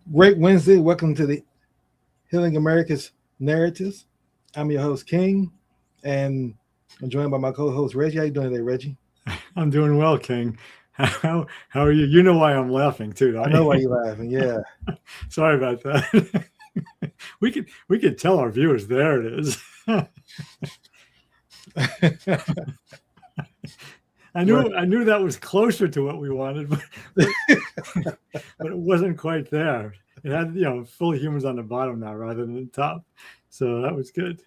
Great Wednesday. Welcome to the Healing America's Narratives. I'm your host, King, and I'm joined by my co-host, Reggie. How you doing today, Reggie? I'm doing well, King. How are you? You know why I'm laughing too, I don't know why you? you're laughing. Yeah. Sorry about that. We could tell our viewers. There it is. I Right. knew I knew that was closer to what we wanted, but but it wasn't quite there. It had fully humans on the bottom now rather than the top, so that was good.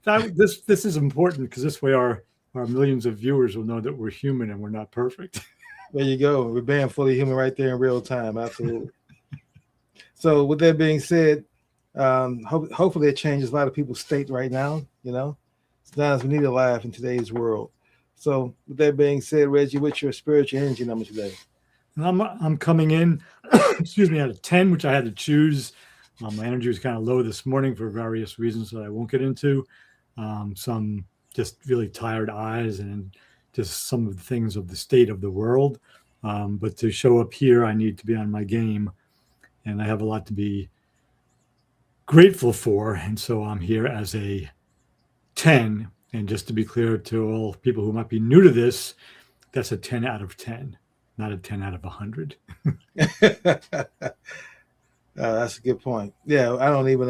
This is important because this way our millions of viewers will know that we're human and we're not perfect. There you go. We're being fully human right there in real time. Absolutely. So, with that being said, hopefully it changes a lot of people's state right now. Sometimes we need to laugh in today's world. So, with that being said, Reggie, what's your spiritual energy number today? And I'm coming in, excuse me, at a 10, which I had to choose. My energy was kind of low this morning for various reasons that I won't get into. Some just really tired eyes and just some of the things of the state of the world. But to show up here, I need to be on my game, and I have a lot to be grateful for. And so I'm here as a 10. And just to be clear to all people who might be new to this, that's a 10 out of 10, not a 10 out of 100. That's a good point. Yeah, I don't even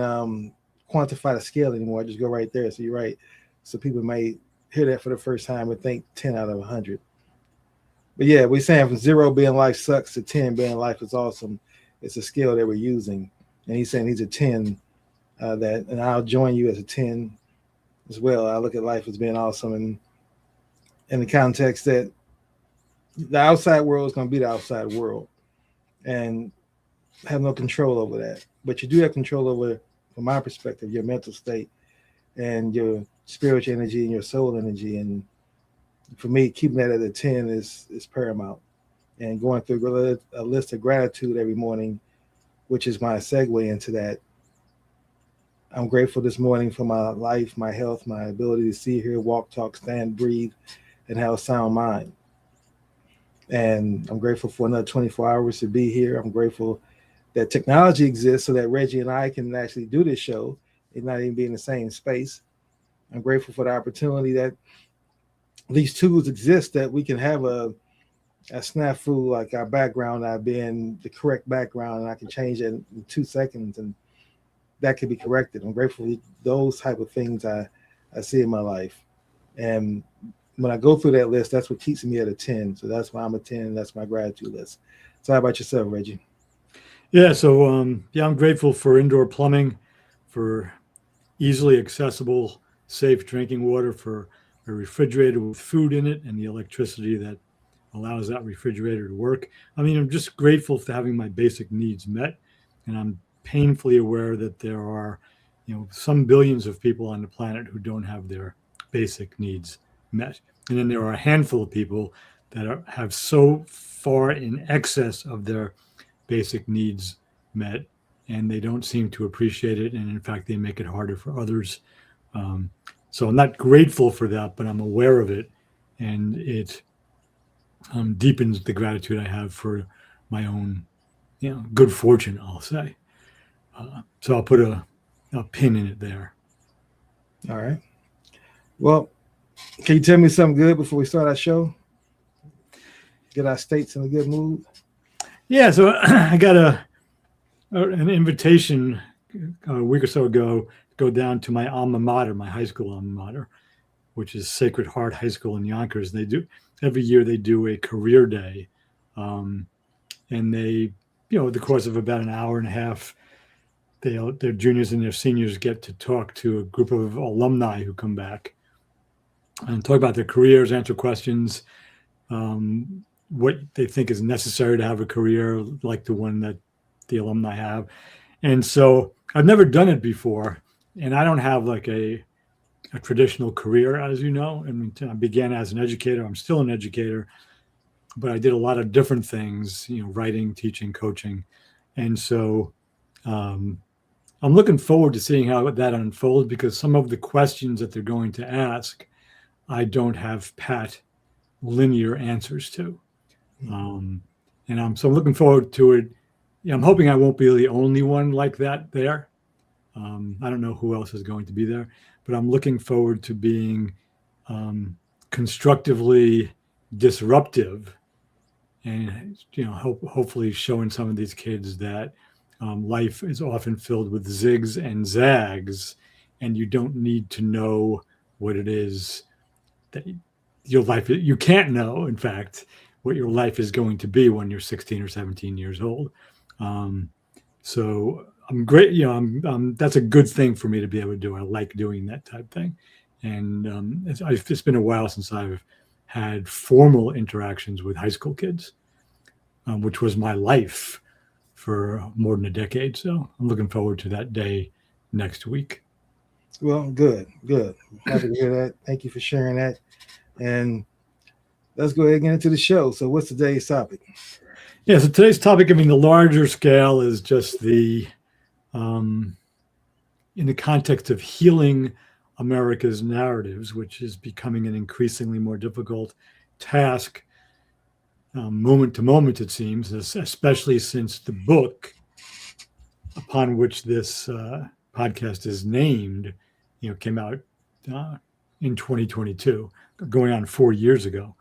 quantify the scale anymore. I just go right there. So you're right. So people may hear that for the first time and think 10 out of 100. But yeah, we're saying from 0 being life sucks to 10 being life is awesome. It's a scale that we're using. And he's saying he's a 10 and I'll join you as a 10 as well. I look at life as being awesome and in the context that the outside world is going to be the outside world. And have no control over that. But you do have control over, from my perspective, your mental state and your spiritual energy and your soul energy. And for me, keeping that at a 10 is paramount. And going through a list of gratitude every morning, which is my segue into that. I'm grateful this morning for my life, my health, my ability to see, hear, walk, talk, stand, breathe, and have a sound mind. And I'm grateful for another 24 hours to be here. I'm grateful that technology exists so that Reggie and I can actually do this show and not even be in the same space. I'm grateful for the opportunity that these tools exist that we can have a snafu like our background not being the correct background and I can change it in 2 seconds and that can be corrected. I'm grateful for those type of things I see in my life. And when I go through that list, that's what keeps me at a 10. So that's why I'm a 10. That's my gratitude list. So how about yourself, Reggie? Yeah, so I'm grateful for indoor plumbing, for easily accessible, safe drinking water, for a refrigerator with food in it, and the electricity that allows that refrigerator to work. I mean, I'm just grateful for having my basic needs met, and I'm painfully aware that there are, some billions of people on the planet who don't have their basic needs met, and then there are a handful of people that have so far in excess of their basic needs met, and they don't seem to appreciate it. And in fact, they make it harder for others. Um, so I'm not grateful for that, but I'm aware of it, and it deepens the gratitude I have for my own, good fortune. I'll say. So I'll put a pin in it there. All right. Well, can you tell me something good before we start our show? Get our states in a good mood. Yeah. So I got an invitation a week or so ago to go down to my alma mater, my high school alma mater, which is Sacred Heart High School in Yonkers. They do every year. They do a career day, and they, the course of about an hour and a half, their juniors and their seniors get to talk to a group of alumni who come back and talk about their careers, answer questions, what they think is necessary to have a career like the one that the alumni have. And so I've never done it before, and I don't have like a traditional career, as you know. I mean, I began as an educator. I'm still an educator, but I did a lot of different things, writing, teaching, coaching. And so I'm looking forward to seeing how that unfolds because some of the questions that they're going to ask, I don't have pat, linear answers to. Um, and I'm looking forward to it I'm hoping I won't be the only one like that there. I don't know who else is going to be there, but I'm looking forward to being constructively disruptive, and hopefully showing some of these kids that life is often filled with zigs and zags, and you don't need to know what it is that your life, you can't know, in fact, what your life is going to be when you're 16 or 17 years old. So I'm great. That's a good thing for me to be able to do. I like doing that type thing. And it's been a while since I've had formal interactions with high school kids, which was my life for more than a decade. So I'm looking forward to that day next week. Well, good. Happy to hear that. Thank you for sharing that. And let's go ahead and get into the show. So what's today's topic? Yeah, so today's topic, the larger scale is just in the context of healing America's narratives, which is becoming an increasingly more difficult task, moment to moment, it seems, especially since the book upon which this podcast is named, came out in 2022, going on 4 years ago.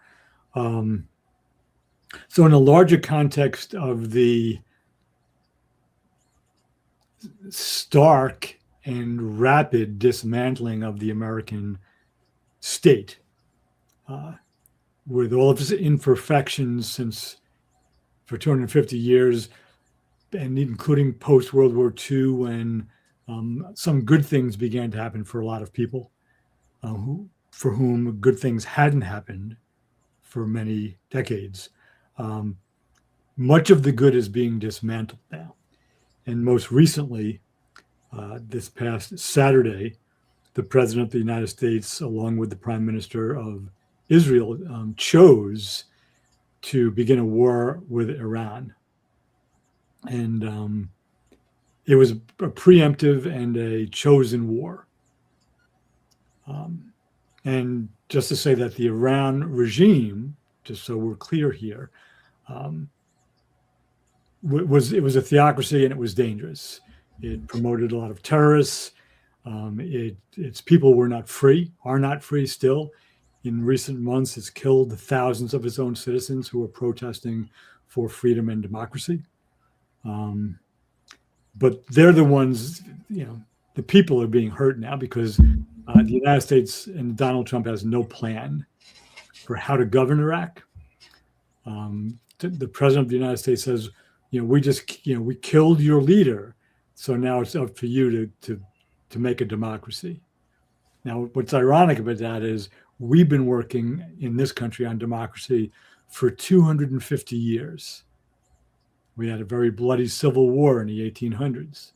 So in a larger context of the stark and rapid dismantling of the American state, with all of its imperfections since for 250 years, and including post-World War II, when some good things began to happen for a lot of people for whom good things hadn't happened for many decades. Much of the good is being dismantled now. And most recently, this past Saturday, the President of the United States, along with the Prime Minister of Israel, chose to begin a war with Iran. And it was a preemptive and a chosen war. And just to say that the Iran regime, just so we're clear here, it was a theocracy, and it was dangerous. It promoted a lot of terrorists. Its people are not free still. In recent months, it's killed thousands of its own citizens who are protesting for freedom and democracy. But they're the ones, the people are being hurt now because the United States and Donald Trump has no plan for how to govern Iraq. The President of the United States says, we killed your leader, so now it's up for you to make a democracy. Now, what's ironic about that is we've been working in this country on democracy for 250 years. We had a very bloody civil war in the 1800s.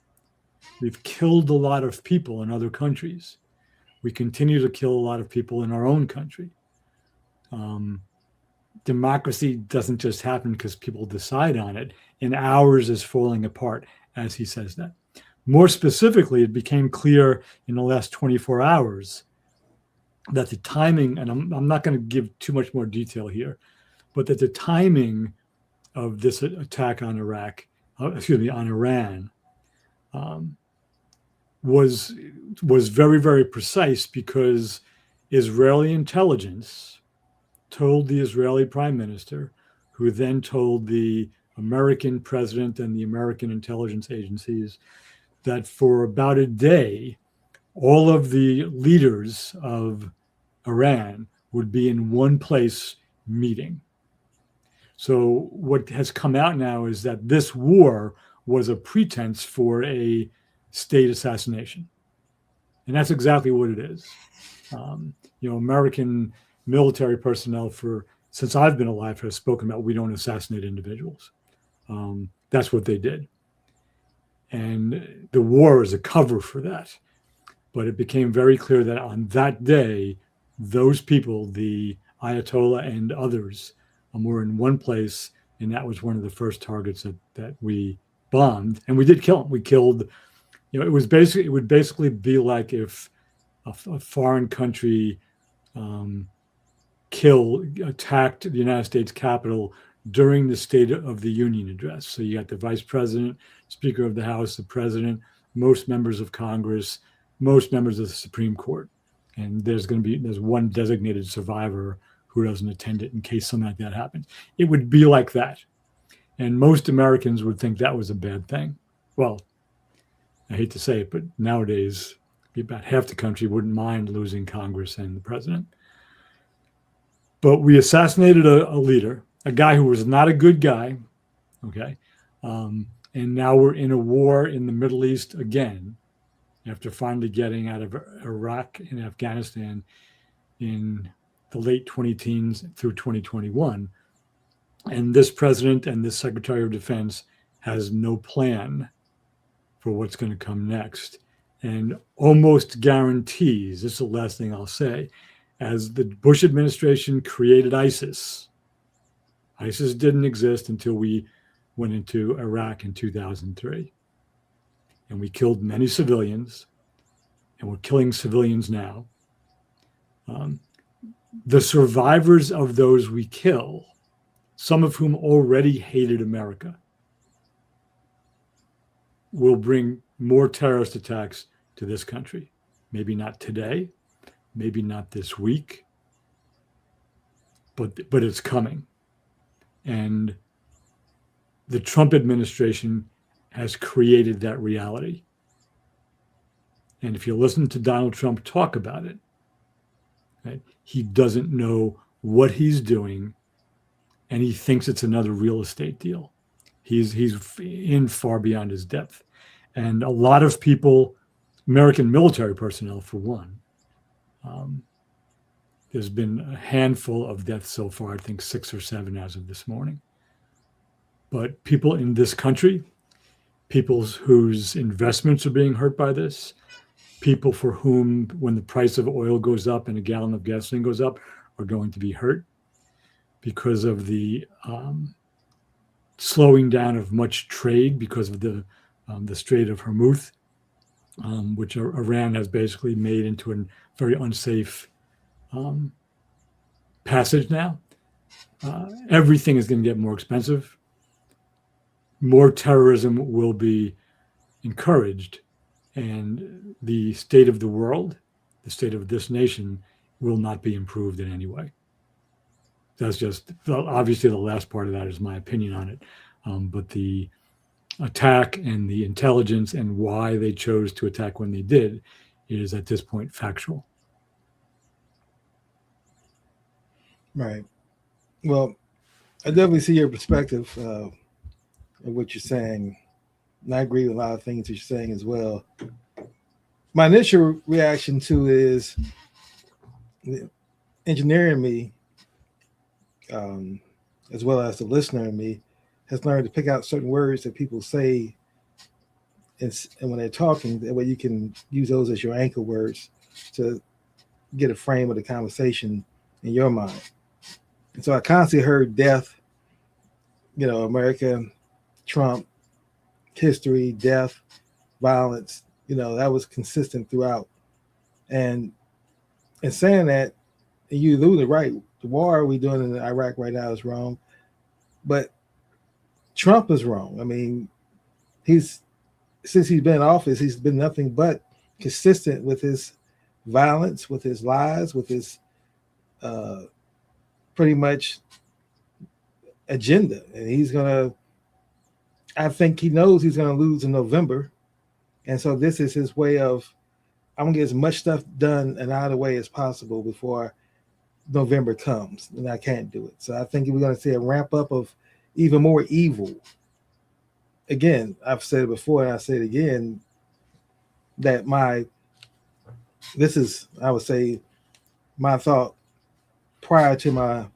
We've killed a lot of people in other countries. We continue to kill a lot of people in our own country. Democracy doesn't just happen because people decide on it, and ours is falling apart, as he says that. More specifically, it became clear in the last 24 hours that the timing, and I'm not going to give too much more detail here, but that the timing of this attack on Iran, was very, very precise, because Israeli intelligence told the Israeli prime minister, who then told the American president and the American intelligence agencies, that for about a day, all of the leaders of Iran would be in one place meeting. So what has come out now is that this war was a pretense for a state assassination. And that's exactly what it is. American military personnel since I've been alive have spoken about, we don't assassinate individuals. That's what they did. And the war is a cover for that. But it became very clear that on that day, those people, the Ayatollah and others, were in one place, and that was one of the first targets that we bombed. And we did kill them. We killed, it would basically be like if a foreign country attacked the United States Capitol during the State of the Union address. So you got the Vice President, Speaker of the House, the President, most members of Congress, most members of the Supreme Court. And there's one designated survivor who doesn't attend it in case something like that happens. It would be like that. And most Americans would think that was a bad thing. Well, I hate to say it, but nowadays, about half the country wouldn't mind losing Congress and the president. But we assassinated a leader, a guy who was not a good guy, okay? And now we're in a war in the Middle East again, after finally getting out of Iraq and Afghanistan in the late 2010s through 2021. And this president and this Secretary of Defense has no plan for what's going to come next, and almost guarantees, this is the last thing I'll say, as the Bush administration created ISIS. ISIS didn't exist until we went into Iraq in 2003. And we killed many civilians, and we're killing civilians now. The survivors of those we kill, some of whom already hated America, will bring more terrorist attacks to this country. Maybe not today, maybe not this week, but it's coming. And the Trump administration has created that reality. And if you listen to Donald Trump talk about it, right, he doesn't know what he's doing, and he thinks it's another real estate deal. He's in far beyond his depth. And a lot of people, American military personnel for one, there's been a handful of deaths so far, I think 6 or 7 as of this morning. But people in this country, people whose investments are being hurt by this, people for whom, when the price of oil goes up and a gallon of gasoline goes up, are going to be hurt because of the slowing down of much trade because of the Strait of Hormuz, which Iran has basically made into a very unsafe passage now. Everything is going to get more expensive. More terrorism will be encouraged, and the state of the world, the state of this nation, will not be improved in any way. That's just, obviously the last part of that is my opinion on it. But the attack and the intelligence and why they chose to attack when they did is at this point factual. Right. Well, I definitely see your perspective of what you're saying. And I agree with a lot of things you're saying as well. My initial reaction to is the engineer in me, as well as the listener in me, has learned to pick out certain words that people say, and when they're talking, that way you can use those as your anchor words to get a frame of the conversation in your mind. And so I constantly heard death, America, Trump, history, death, violence, that was consistent throughout. And in saying that, and you alluded right, the war we're doing in Iraq right now is wrong, but Trump is wrong. I mean, since he's been in office, he's been nothing but consistent with his violence, with his lies, with his pretty much agenda. And I think he knows he's going to lose in November. And so this is his way of, I'm going to get as much stuff done and out of the way as possible before November comes, and I can't do it. So I think we're going to see a ramp up of even more evil. Again, I've said it before and I say it again, that I would say, my thought prior to my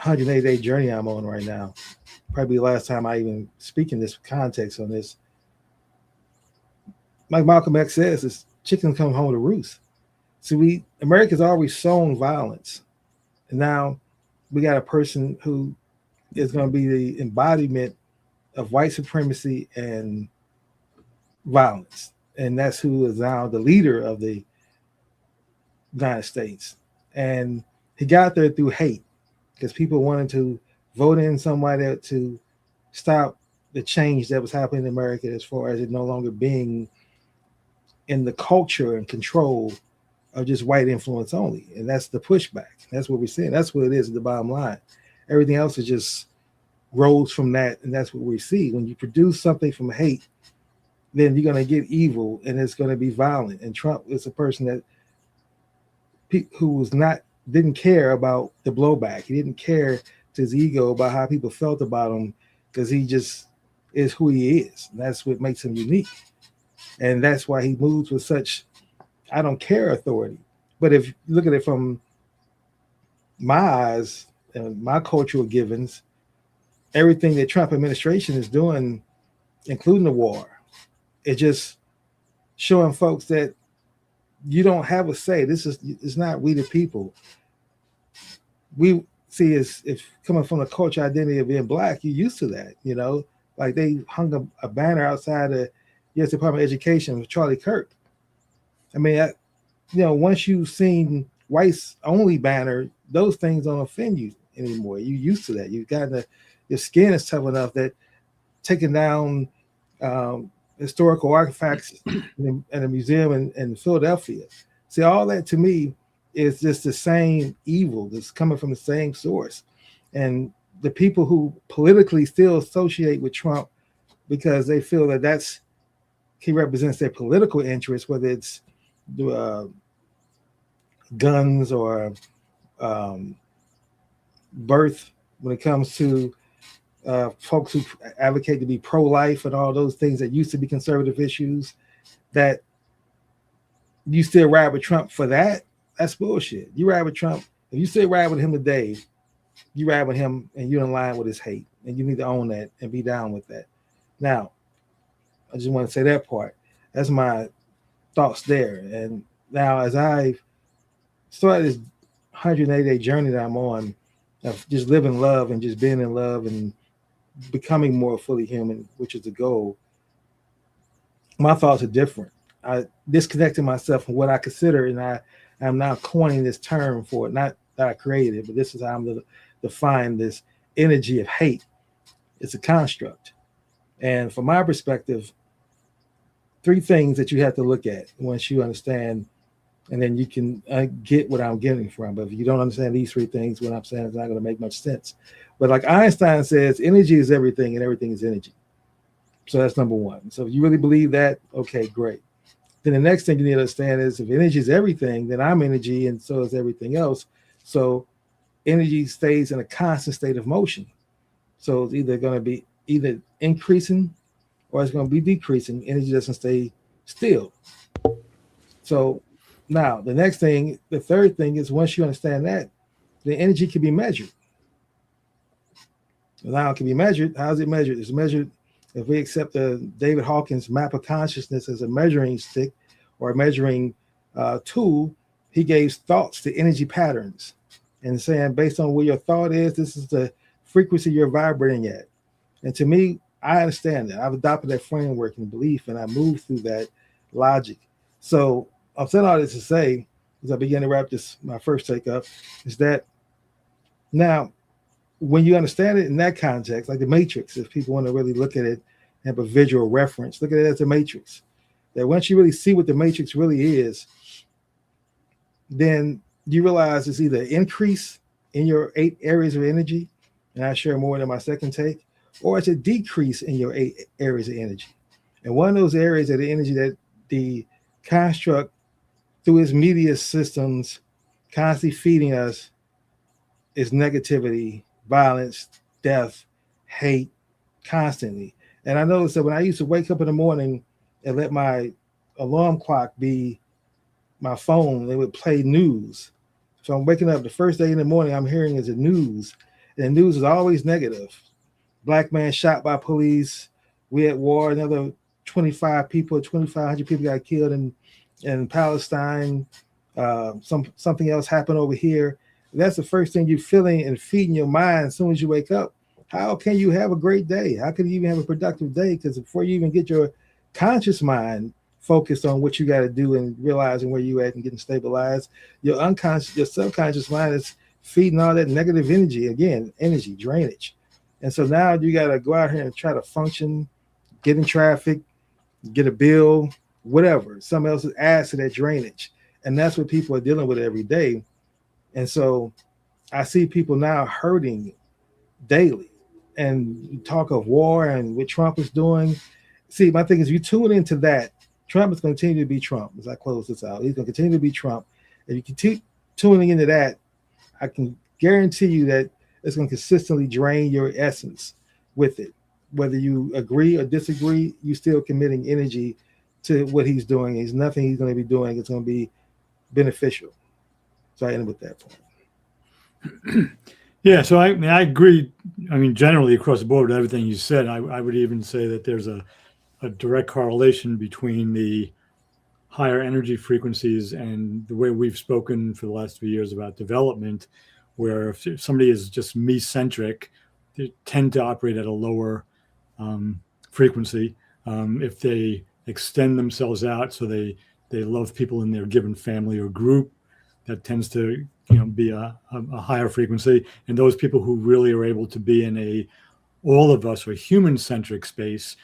180-day journey I'm on right now. Probably the last time I even speak in this context on this. Like Malcolm X says, it's chickens come home to roost. So America's always sown violence. And now we got a person who is going to be the embodiment of white supremacy and violence. And that's who is now the leader of the United States. And he got there through hate, because people wanted to vote in somebody to stop the change that was happening in America as far as it no longer being in the culture and control of just white influence only. And that's the pushback. That's what we're seeing. That's what it is at the bottom line. Everything else is just grows from that. And that's what we see. When you produce something from hate, then you're going to get evil and it's going to be violent. And Trump is a person that who was not didn't care about the blowback. He didn't care to his ego about how people felt about him because he just is who he is. And that's what makes him unique. And that's why he moves with such I don't care authority. But if you look at it from my eyes and my cultural givens, everything that Trump administration is doing, including the war, it's just showing folks that you don't have a say. It's not we the people. We see as if coming from the culture identity of being black, you're used to that, Like they hung a banner outside the U.S. Department of Education with Charlie Kirk. I mean, once you've seen whites only banner, those things don't offend you anymore. You're used to that. You've gotten your skin is tough enough that taking down historical artifacts in a museum in Philadelphia. See, all that to me is just the same evil that's coming from the same source. And the people who politically still associate with Trump because they feel that he represents their political interests, whether it's guns or birth, when it comes to folks who advocate to be pro-life and all those things that used to be conservative issues, that you still ride with Trump for that. That's bullshit. You ride with Trump. If you still ride with him today, you ride with him and you're in line with his hate. And you need to own that and be down with that. Now, I just want to say that part. That's my thoughts there. And now as I started this 180-day journey that I'm on of just living love and just being in love and becoming more fully human, which is the goal, my thoughts are different. I disconnected myself from what I consider, and I'm now coining this term for it. Not that I created it, but this is how I'm going to define this energy of hate. It's a construct. And from my perspective, 3 things that you have to look at once you understand, and then you can get what I'm getting from. But if you don't understand these 3 things, what I'm saying is not going to make much sense. But like Einstein says, energy is everything and everything is energy. So that's number 1. So if you really believe that, okay, great. Then the next thing you need to understand is if energy is everything, then I'm energy and so is everything else. So energy stays in a constant state of motion. So it's either going to be either increasing or it's going to be decreasing. Energy doesn't stay still. So now the next thing, the third thing is once you understand that, the energy can be measured. Now it can be measured. How is it measured? It's measured if we accept the David Hawkins map of consciousness as a measuring stick or a measuring tool. He gave thoughts to energy patterns and saying, based on where your thought is, this is the frequency you're vibrating at. And to me, I understand that. I've adopted that framework and belief, and I move through that logic. So I'm saying all this to say, as I begin to wrap this, my first take up, is that now, when you understand it in that context, like the Matrix, if people want to really look at it and have a visual reference, look at it as a Matrix. That once you really see what the Matrix really is, then you realize it's either increase in your 8 areas of energy, and I share more than my second take, or it's a decrease in your 8 areas of energy. And one of those areas of the energy that the construct, through its media systems, constantly feeding us is negativity, violence, death, hate, constantly. And I noticed that when I used to wake up in the morning and let my alarm clock be my phone, it would play news. So I'm waking up the first day in the morning, I'm hearing is the news. And the news is always negative. Black man shot by police. We at war. Another 2,500 people got killed in Palestine. Something else happened over here. That's the first thing you're feeling and feeding your mind as soon as you wake up. How can you have a great day? How can you even have a productive day? Because before you even get your conscious mind focused on what you got to do and realizing where you at and getting stabilized, your unconscious, your subconscious mind is feeding all that negative energy, again, energy drainage. And so now you got to go out here and try to function, get in traffic, get a bill, whatever. Something else adds to that drainage. And that's what people are dealing with every day. And so I see people now hurting daily. And talk of war and what Trump is doing. See, my thing is, you tune into that, Trump is going to continue to be Trump. As I close this out, he's going to continue to be Trump. If you keep tuning into that, I can guarantee you that it's going to consistently drain your essence with it. Whether you agree or disagree, you're still committing energy to what he's doing. There's nothing he's going to be doing. It's going to be beneficial. So I end with that point. Yeah, so I agree. I mean, generally across the board with everything you said, I would even say that there's a direct correlation between the higher energy frequencies and the way we've spoken for the last few years about development, where if somebody is just me-centric, they tend to operate at a lower frequency. If they extend themselves out, so they love people in their given family or group, that tends to be a higher frequency. And those people who really are able to be in all of us or human-centric space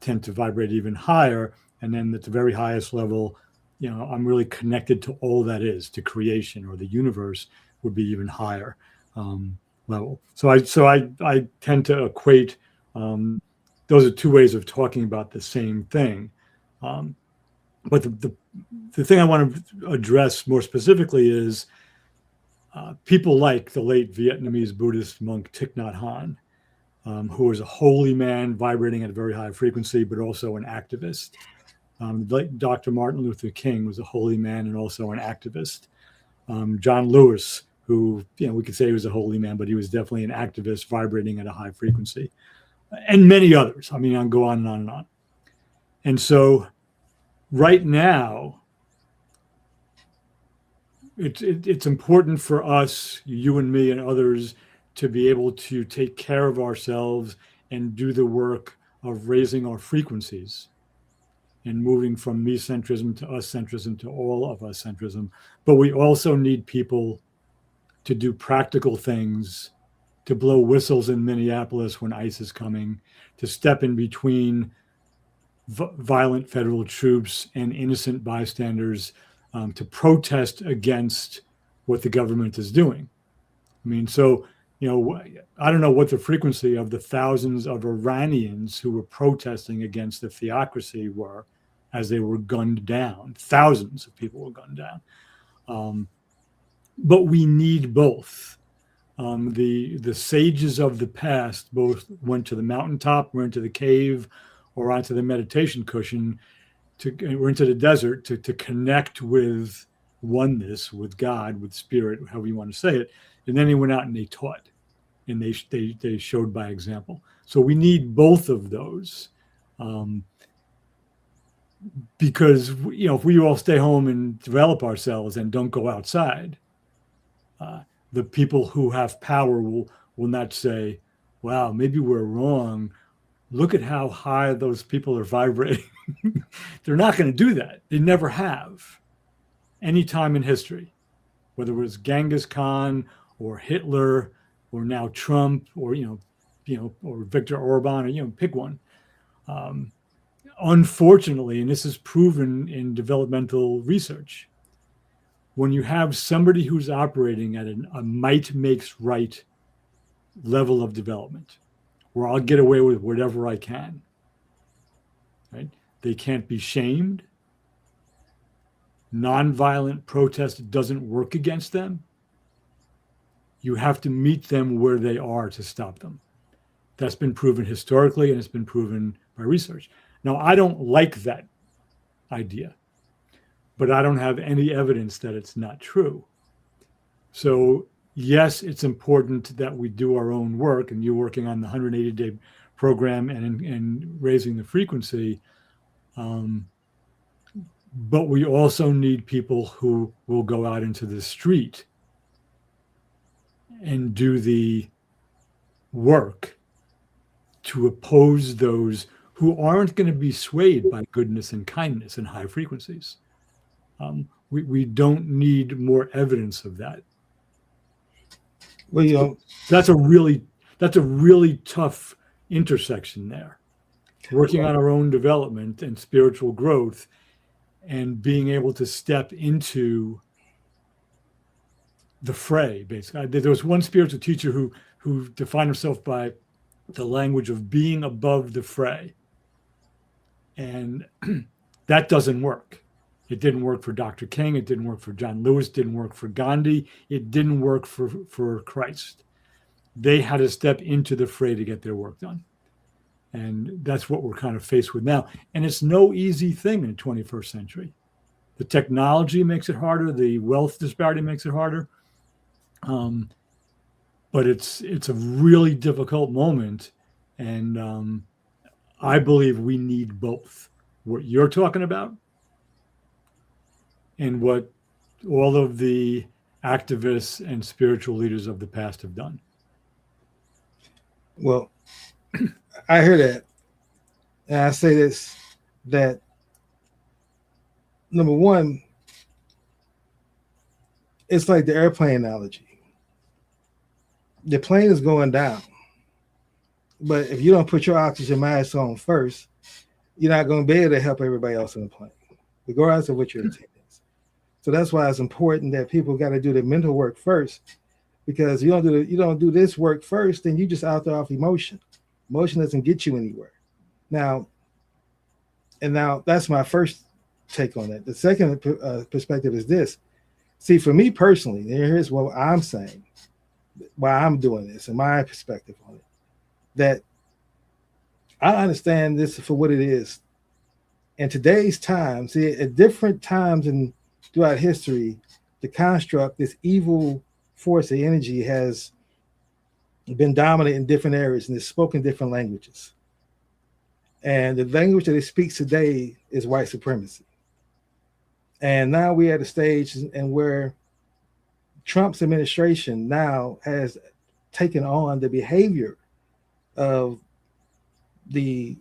tend to vibrate even higher. And then at the very highest level, I'm really connected to all that is, to creation or the universe, would be even higher level. So I tend to equate, those are two ways of talking about the same thing. But the thing I want to address more specifically is people like the late Vietnamese Buddhist monk Thich Nhat Hanh, who was a holy man vibrating at a very high frequency, but also an activist. Dr. Martin Luther King was a holy man and also an activist. John Lewis, who we could say he was a holy man, but he was definitely an activist vibrating at a high frequency, and many others. I mean, I'll go on and on and on. And so right now, it's important for us, you and me and others, to be able to take care of ourselves and do the work of raising our frequencies and moving from me-centrism to us-centrism to all of us-centrism. But we also need people to do practical things, to blow whistles in Minneapolis when ICE is coming, to step in between violent federal troops and innocent bystanders, to protest against what the government is doing. I mean, so, I don't know what the frequency of the thousands of Iranians who were protesting against the theocracy were as they were gunned down. Thousands of people were gunned down. But we need both. The sages of the past both went to the mountaintop, went to the cave, or onto the meditation cushion, or into the desert to connect with oneness, with God, with spirit, however you want to say it. And then they went out and they taught, and they showed by example. So we need both of those, because if we all stay home and develop ourselves and don't go outside, the people who have power will not say, "Wow, maybe we're wrong. Look at how high those people are vibrating." They're not going to do that. They never have, any time in history, whether it was Genghis Khan or Hitler or now Trump or or Viktor Orban, or pick one. Unfortunately, and this is proven in developmental research, when you have somebody who's operating at a might makes right level of development, where I'll get away with whatever I can, right? They can't be shamed. Nonviolent protest doesn't work against them. You have to meet them where they are to stop them. That's been proven historically, and it's been proven by research. Now, I don't like that idea, but I don't have any evidence that it's not true. So yes, it's important that we do our own work, and you're working on the 180-day program and raising the frequency. But we also need people who will go out into the street and do the work to oppose those who aren't going to be swayed by goodness and kindness and high frequencies. We don't need more evidence of that. Well, you know, That's a really tough intersection there. Working on our own development and spiritual growth and being able to step into the fray, basically. There was one spiritual teacher who defined himself by the language of being above the fray. And that doesn't work. It didn't work for Dr. King. It didn't work for John Lewis. It didn't work for Gandhi. It didn't work for Christ. They had to step into the fray to get their work done. And that's what we're kind of faced with now. And it's no easy thing in the 21st century. The technology makes it harder. The wealth disparity makes it harder. But it's a really difficult moment. And I believe we need both. What you're talking about and what all of the activists and spiritual leaders of the past have done. well, I hear that. And I say this, that number one, it's like the airplane analogy. The plane is going down. But if you don't put your oxygen mask on first, you're not going to be able to help everybody else in the plane, regardless of what your intent is. So that's why it's important that people got to do the mental work first, because you don't do this work first, then you just out there off emotion. Emotion doesn't get you anywhere. Now that's my first take on it. The second perspective is this. See, for me personally, here's what I'm saying, why I'm doing this and my perspective on it, that I understand this for what it is. In today's time, see, at different times and throughout history, the construct, this evil force of energy has been dominant in different areas and it's spoken different languages. And the language that it speaks today is white supremacy. And now we're at a stage and where Trump's administration now has taken on the behavior of the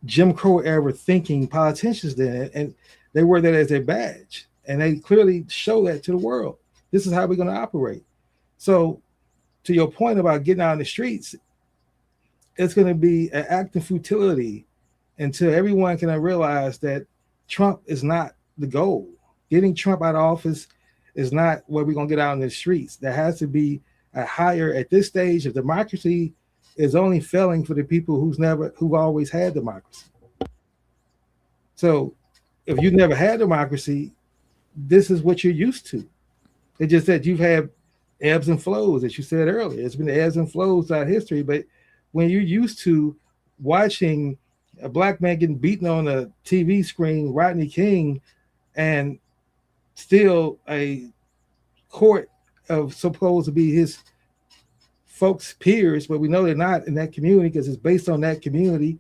Jim Crow era thinking politicians then, and they wear that as their badge. And they clearly show that to the world. This is how we're going to operate. So to your point about getting out in the streets, it's going to be an act of futility until everyone can realize that Trump is not the goal. Getting Trump out of office is not what we're going to get out in the streets. There has to be a higher, at this stage of democracy, is only failing for the people who've always had democracy. So if you've never had democracy, this is what you're used to. It's just that you've had ebbs and flows, as you said earlier. It's been ebbs and flows throughout history, but when you're used to watching a black man getting beaten on a TV screen, Rodney King, and still a court of supposed to be his folks' peers, but we know they're not in that community because it's based on that community,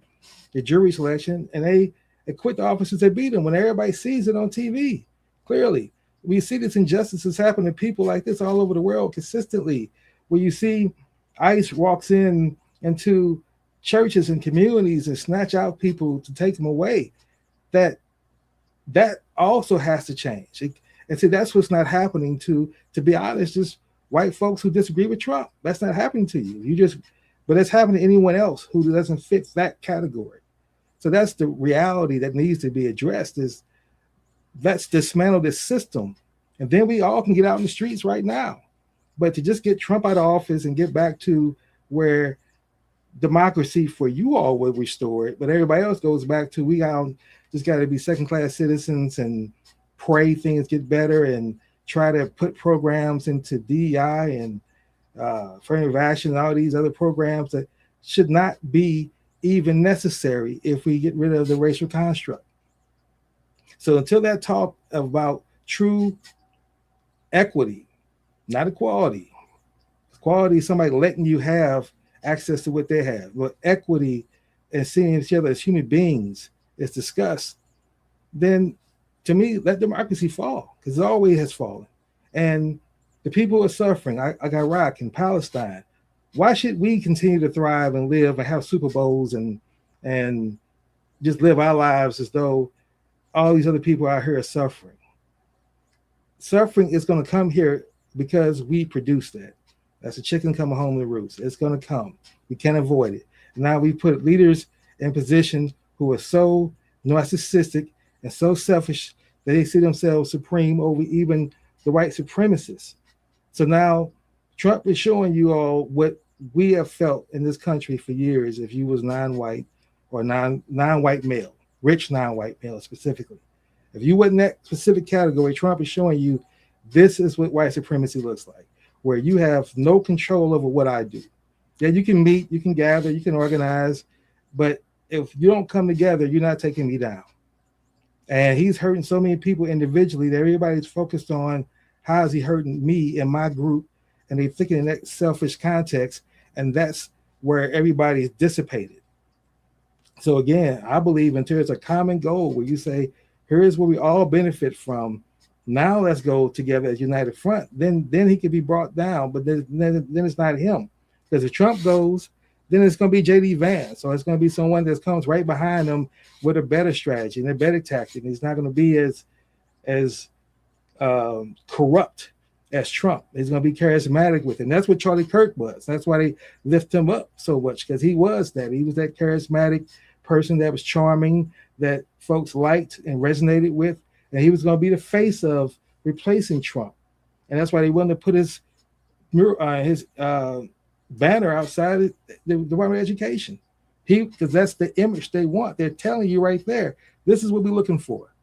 the jury selection, and they acquit the officers that beat them when everybody sees it on TV. Clearly, we see this injustices happen to people like this all over the world consistently, where you see ICE walks into churches and communities and snatch out people to take them away. That also has to change. And see, that's what's not happening to be honest, just white folks who disagree with Trump. That's not happening to you. But it's happening to anyone else who doesn't fit that category. So that's the reality that needs to be addressed, is let's dismantle this system. And then we all can get out in the streets right now. But to just get Trump out of office and get back to where democracy for you all will restore it, but everybody else goes back to we just got to be second-class citizens and pray things get better and try to put programs into DEI and affirmative action and all these other programs that should not be even necessary if we get rid of the racial construct. So until that talk about true equity, not equality. Equality is somebody letting you have access to what they have. But equity and seeing each other as human beings is discussed, then to me, let democracy fall, because it always has fallen. And the people are suffering. I got Iraq and Palestine. Why should we continue to thrive and live and have Super Bowls and just live our lives as though all these other people out here are suffering? Suffering is going to come here because we produce that. That's a chicken coming home to roost. It's going to come. We can't avoid it. Now we put leaders in positions who are so narcissistic and so selfish that they see themselves supreme over even the white supremacists. So now Trump is showing you all what we have felt in this country for years if you was non-white or non-white male, rich non-white male specifically. If you wasn't that specific category, Trump is showing you this is what white supremacy looks like, where you have no control over what I do. Yeah, you can meet, you can gather, you can organize, but if you don't come together, you're not taking me down. And he's hurting so many people individually that everybody's focused on how is he hurting me and my group, and they're thinking in that selfish context, and that's where everybody's dissipated. So again, I believe until it's a common goal where you say, here's where we all benefit from. Now let's go together as united front. Then he could be brought down, but then it's not him. Because if Trump goes, then it's going to be J.D. Vance, or it's going to be someone that comes right behind him with a better strategy and a better tactic. And he's not going to be as corrupt as Trump. He's going to be charismatic with it. And that's what Charlie Kirk was. That's why they lift him up so much, because he was that. He was that charismatic person that was charming, that folks liked and resonated with. And he was going to be the face of replacing Trump. And that's why they wanted to put his banner outside the Department of Education. Because that's the image they want. They're telling you right there, this is what we're looking for.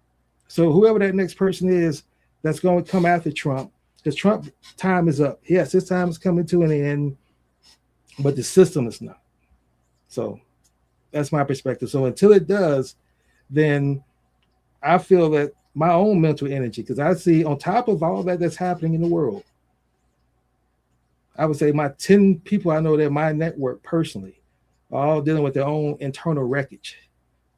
So whoever that next person is that's going to come after Trump, because Trump time is up. Yes, his time is coming to an end, but the system is not. So that's my perspective. So until it does, then I feel that my own mental energy, because I see on top of all that's happening in the world, I would say my 10 people I know that my network personally are all dealing with their own internal wreckage,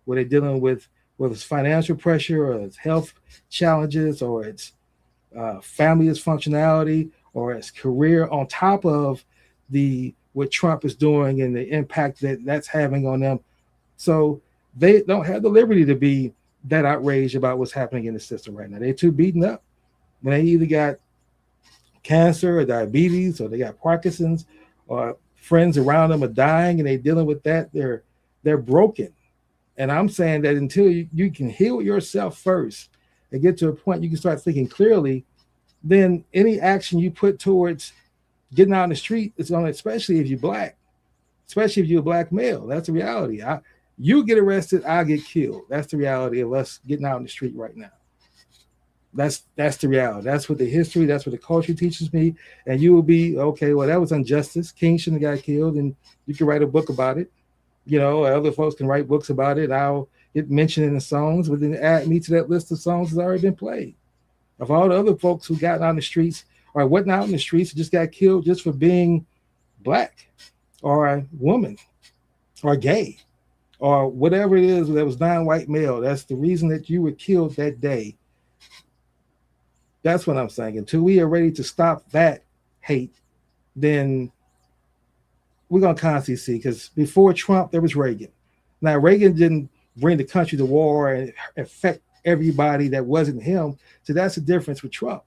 where they're dealing with whether it's financial pressure or it's health challenges or it's family dysfunctionality or it's career, on top of what Trump is doing and the impact that's having on them. So they don't have the liberty to be that outraged about what's happening in the system right now. They're too beaten up. When they either got cancer or diabetes, or they got Parkinson's, or friends around them are dying and they're dealing with that, they're broken. And I'm saying that until you can heal yourself first and get to a point you can start thinking clearly, then any action you put towards getting out in the street is going to, especially if you're black, especially if you're a black male, that's the reality. You get arrested, I'll get killed. That's the reality of us getting out in the street right now. That's the reality. That's what the history, that's what the culture teaches me. And you will be, okay, well, that was injustice. King shouldn't have got killed, and you can write a book about it. You know, other folks can write books about it. I'll get mentioned in the songs, but then add me to that list of songs that's already been played. Of all the other folks who got out in the streets or wasn't out in the streets, just got killed just for being black or a woman or gay or whatever it is that was non-white male. That's the reason that you were killed that day. That's what I'm saying. Until we are ready to stop that hate, then we're going to constantly see, because before Trump, there was Reagan. Now, Reagan didn't bring the country to war and affect everybody that wasn't him. So that's the difference with Trump.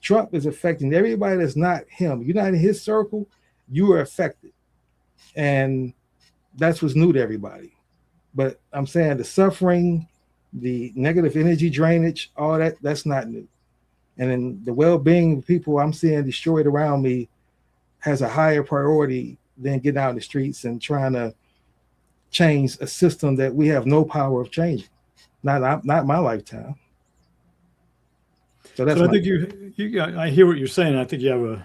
Trump is affecting everybody that's not him. You're not in his circle, you are affected. And that's what's new to everybody. But I'm saying the suffering, the negative energy drainage, all that's not new. And then the well-being of people I'm seeing destroyed around me has a higher priority than getting out in the streets and trying to change a system that we have no power of changing. Not my lifetime. So I think I hear what you're saying. I think you have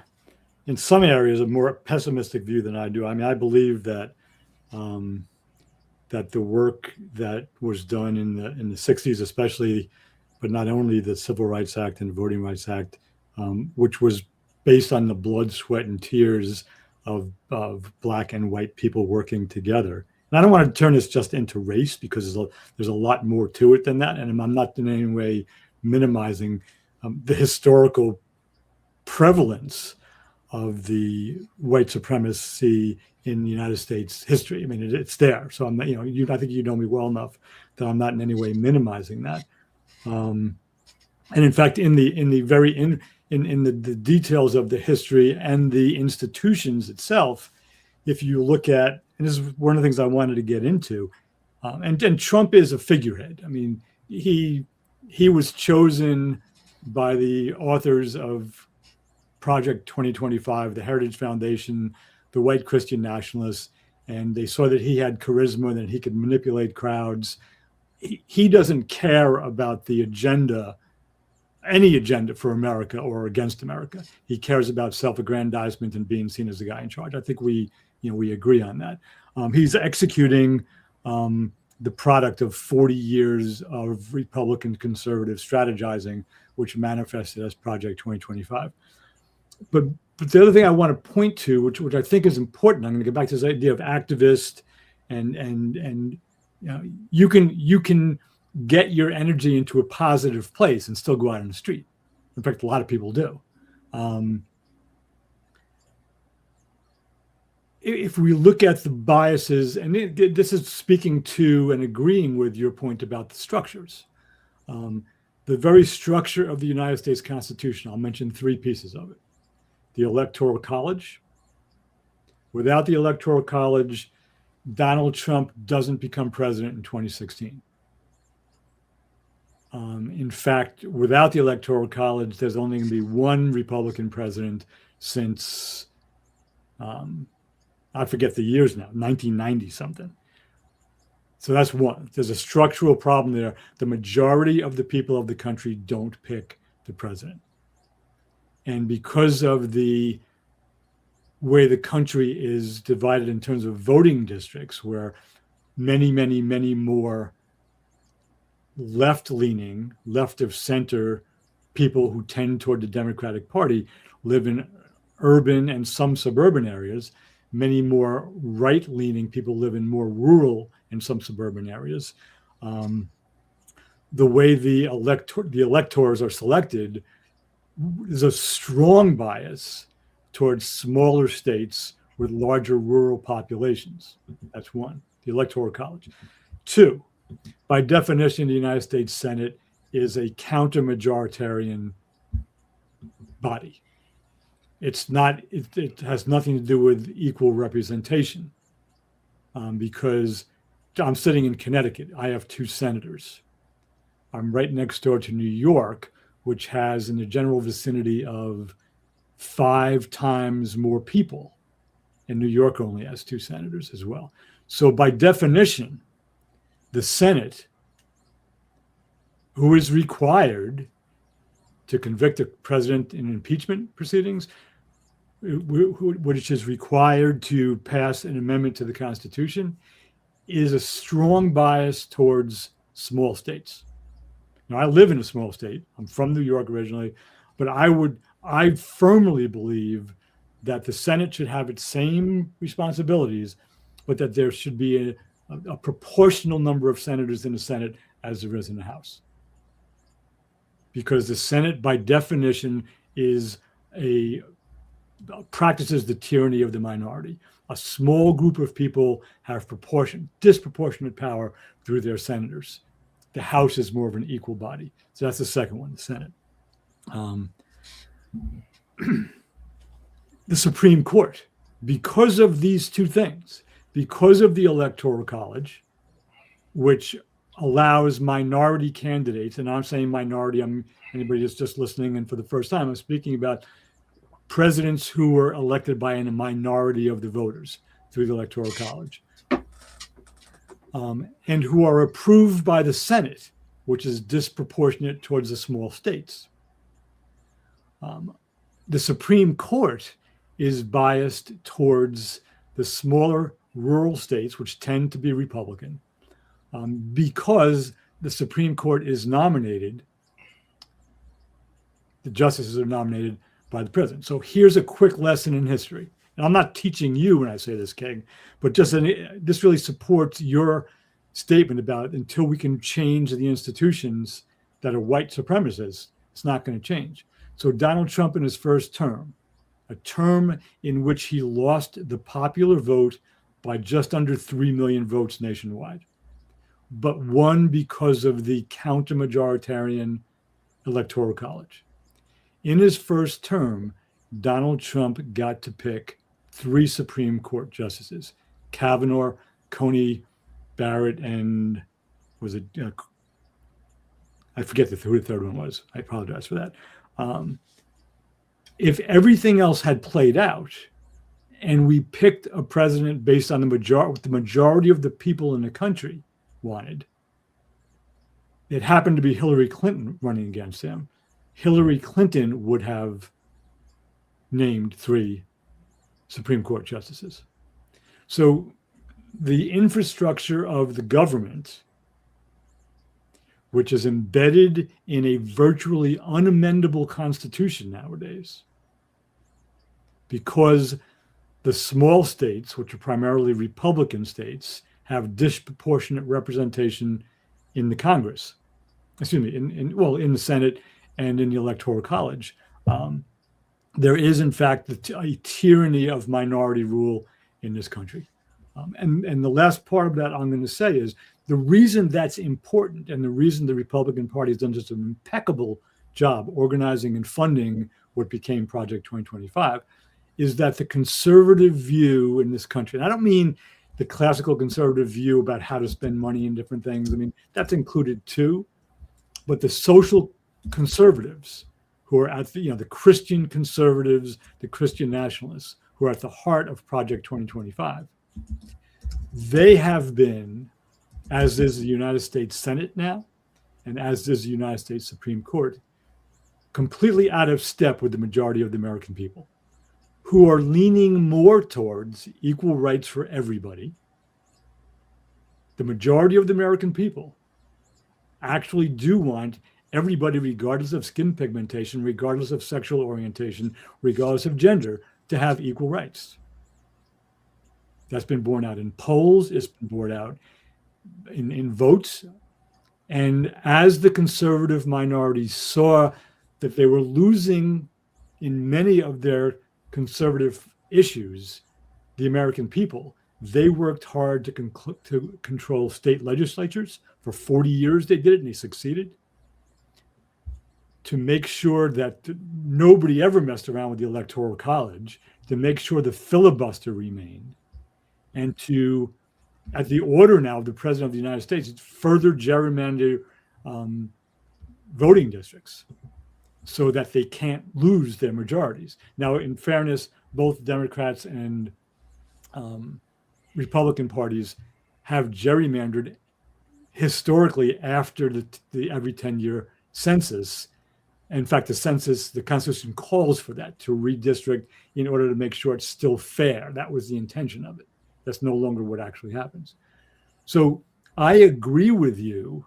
in some areas, a more pessimistic view than I do. I mean, I believe that that the work that was done in the 60s, especially, but not only the Civil Rights Act and the Voting Rights Act, which was based on the blood, sweat, and tears of Black and white people working together. And I don't want to turn this just into race, because there's a lot more to it than that. And I'm not in any way minimizing the historical prevalence of the white supremacy in the United States history. I mean, it's there. So I'm not, I think you know me well enough that I'm not in any way minimizing that. And in fact, in the very in the details of the history and the institutions itself, if you look at, and this is one of the things I wanted to get into, and Trump is a figurehead. I mean, he was chosen by the authors of Project 2025, the Heritage Foundation, the white Christian nationalists, and they saw that he had charisma, that he could manipulate crowds. He doesn't care about the agenda, any agenda for America or against America. He cares about self-aggrandizement and being seen as the guy in charge. I think we agree on that. He's executing the product of 40 years of Republican conservative strategizing, which manifested as Project 2025. But the other thing I want to point to, which I think is important, I'm going to get back to this idea of activist, and you can get your energy into a positive place and still go out on the street. In fact, a lot of people do. If we look at the biases, and this is speaking to and agreeing with your point about the structures, the very structure of the United States Constitution, I'll mention three pieces of it. The Electoral College. Without the Electoral College, Donald Trump doesn't become president in 2016. In fact, without the Electoral College, there's only going to be one Republican president since, I forget the years now, 1990 something. So that's one. There's a structural problem there. The majority of the people of the country don't pick the president. And because of the way the country is divided in terms of voting districts, where many, many, many more left-leaning, left of center people who tend toward the Democratic Party live in urban and some suburban areas, many more right-leaning people live in more rural and some suburban areas. The way the electors are selected, there's a strong bias towards smaller states with larger rural populations. That's one, the Electoral College. Two, by definition, the United States Senate is a counter-majoritarian body. It's not, it has nothing to do with equal representation, because I'm sitting in Connecticut. I have 2 senators. I'm right next door to New York, which has in the general vicinity of 5 times more people. And New York only has 2 senators as well. So by definition, the Senate, who is required to convict a president in impeachment proceedings, which is required to pass an amendment to the Constitution, is a strong bias towards small states. Now, I live in a small state. I'm from New York originally, but I firmly believe that the Senate should have its same responsibilities, but that there should be a proportional number of senators in the Senate as there is in the House. Because the Senate, by definition, practices the tyranny of the minority. A small group of people have disproportionate power through their senators. The House is more of an equal body. So that's the second one, the Senate. The Supreme Court, because of these 2 things, because of the Electoral College, which allows minority candidates, and I'm saying minority, anybody that's just listening and for the first time, I'm speaking about presidents who were elected by a minority of the voters through the Electoral College, and who are approved by the Senate, which is disproportionate towards the small states. The Supreme Court is biased towards the smaller rural states, which tend to be Republican, because the Supreme Court is nominated, the justices are nominated by the president. So here's a quick lesson in history. And I'm not teaching you when I say this, Keg, but this really supports your statement about until we can change the institutions that are white supremacists, it's not going to change. So Donald Trump in his first term, a term in which he lost the popular vote by just under 3 million votes nationwide, but won because of the counter-majoritarian Electoral College. In his first term, Donald Trump got to pick 3 Supreme Court justices: Kavanaugh, Coney Barrett, and was it? I forget who the third one was. I apologize for that. If everything else had played out, and we picked a president based on what the majority of the people in the country wanted, it happened to be Hillary Clinton running against him. Hillary Clinton would have named 3 Supreme Court justices. So the infrastructure of the government, which is embedded in a virtually unamendable constitution nowadays, because the small states, which are primarily Republican states, have disproportionate representation in the Congress, in the Senate and in the Electoral College. There is, in fact, a tyranny of minority rule in this country. And the last part of that I'm going to say is the reason that's important, and the reason the Republican Party has done just an impeccable job organizing and funding what became Project 2025, is that the conservative view in this country, and I don't mean the classical conservative view about how to spend money and different things. I mean, that's included too, but the social conservatives who are at the Christian conservatives, the Christian nationalists who are at the heart of Project 2025, they have been, as is the United States Senate now, and as is the United States Supreme Court, completely out of step with the majority of the American people, who are leaning more towards equal rights for everybody. The majority of the American people actually do want everybody, regardless of skin pigmentation, regardless of sexual orientation, regardless of gender, to have equal rights. That's been borne out in polls, it's been borne out in votes. And as the conservative minorities saw that they were losing in many of their conservative issues, the American people, they worked hard to control state legislatures. For 40 years they did it, and they succeeded, to make sure that nobody ever messed around with the Electoral College, to make sure the filibuster remained, and to, at the order now of the President of the United States, further gerrymander voting districts so that they can't lose their majorities. Now, in fairness, both Democrats and Republican parties have gerrymandered historically after the every 10-year census. In fact, the Constitution calls for that, to redistrict in order to make sure it's still fair. That was the intention of it. That's no longer what actually happens. So I agree with you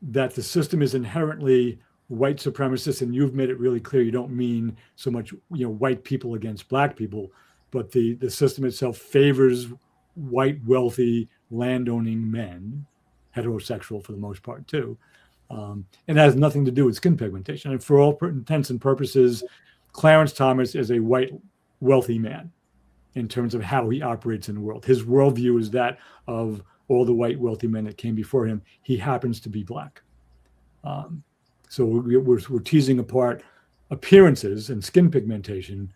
that the system is inherently white supremacist, and you've made it really clear you don't mean so much white people against black people, but the system itself favors white, wealthy, landowning men, heterosexual for the most part too. And it has nothing to do with skin pigmentation. And for all intents and purposes, Clarence Thomas is a white, wealthy man in terms of how he operates in the world. His worldview is that of all the white, wealthy men that came before him. He happens to be black. So we're teasing apart appearances and skin pigmentation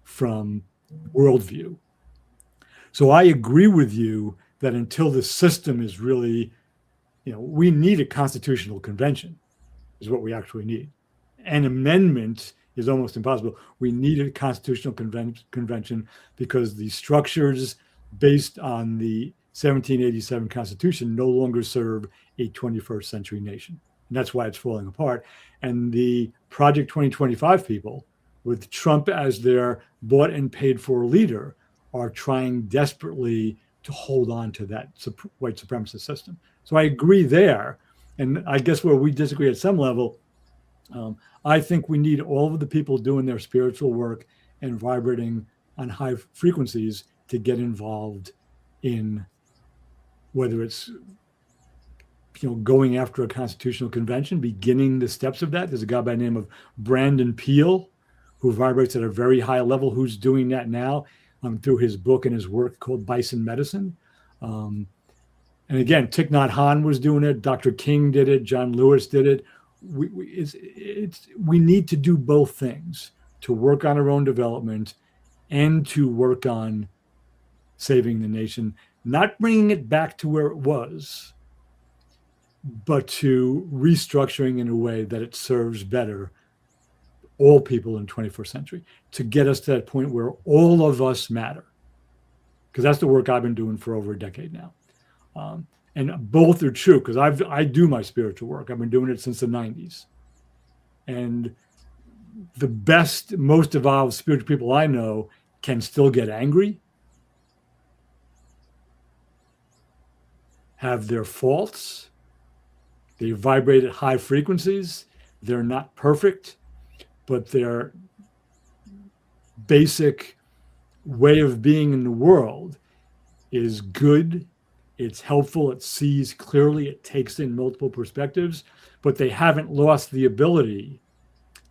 from worldview. So I agree with you that until the system is really, we need a constitutional convention, is what we actually need. An amendment is almost impossible. We need a constitutional convention because the structures based on the 1787 Constitution no longer serve a 21st century nation. And that's why it's falling apart. And the Project 2025 people, with Trump as their bought and paid for leader, are trying desperately to hold on to that white supremacist system. So I agree there. And I guess where we disagree at some level, I think we need all of the people doing their spiritual work and vibrating on high frequencies to get involved in whether it's going after a constitutional convention, beginning the steps of that. There's a guy by the name of Brandon Peele who vibrates at a very high level, who's doing that now through his book and his work called Bison Medicine. And again, Thich Nhat Hanh was doing it. Dr. King did it. John Lewis did it. we need to do both things, to work on our own development and to work on saving the nation, not bringing it back to where it was, but to restructuring in a way that it serves better all people in the 21st century, to get us to that point where all of us matter. Because that's the work I've been doing for over a decade now. And both are true, because I do my spiritual work. I've been doing it since the 90s. And the best, most evolved spiritual people I know can still get angry, have their faults, they vibrate at high frequencies, they're not perfect, but their basic way of being in the world is good, it's helpful, it sees clearly, it takes in multiple perspectives, but they haven't lost the ability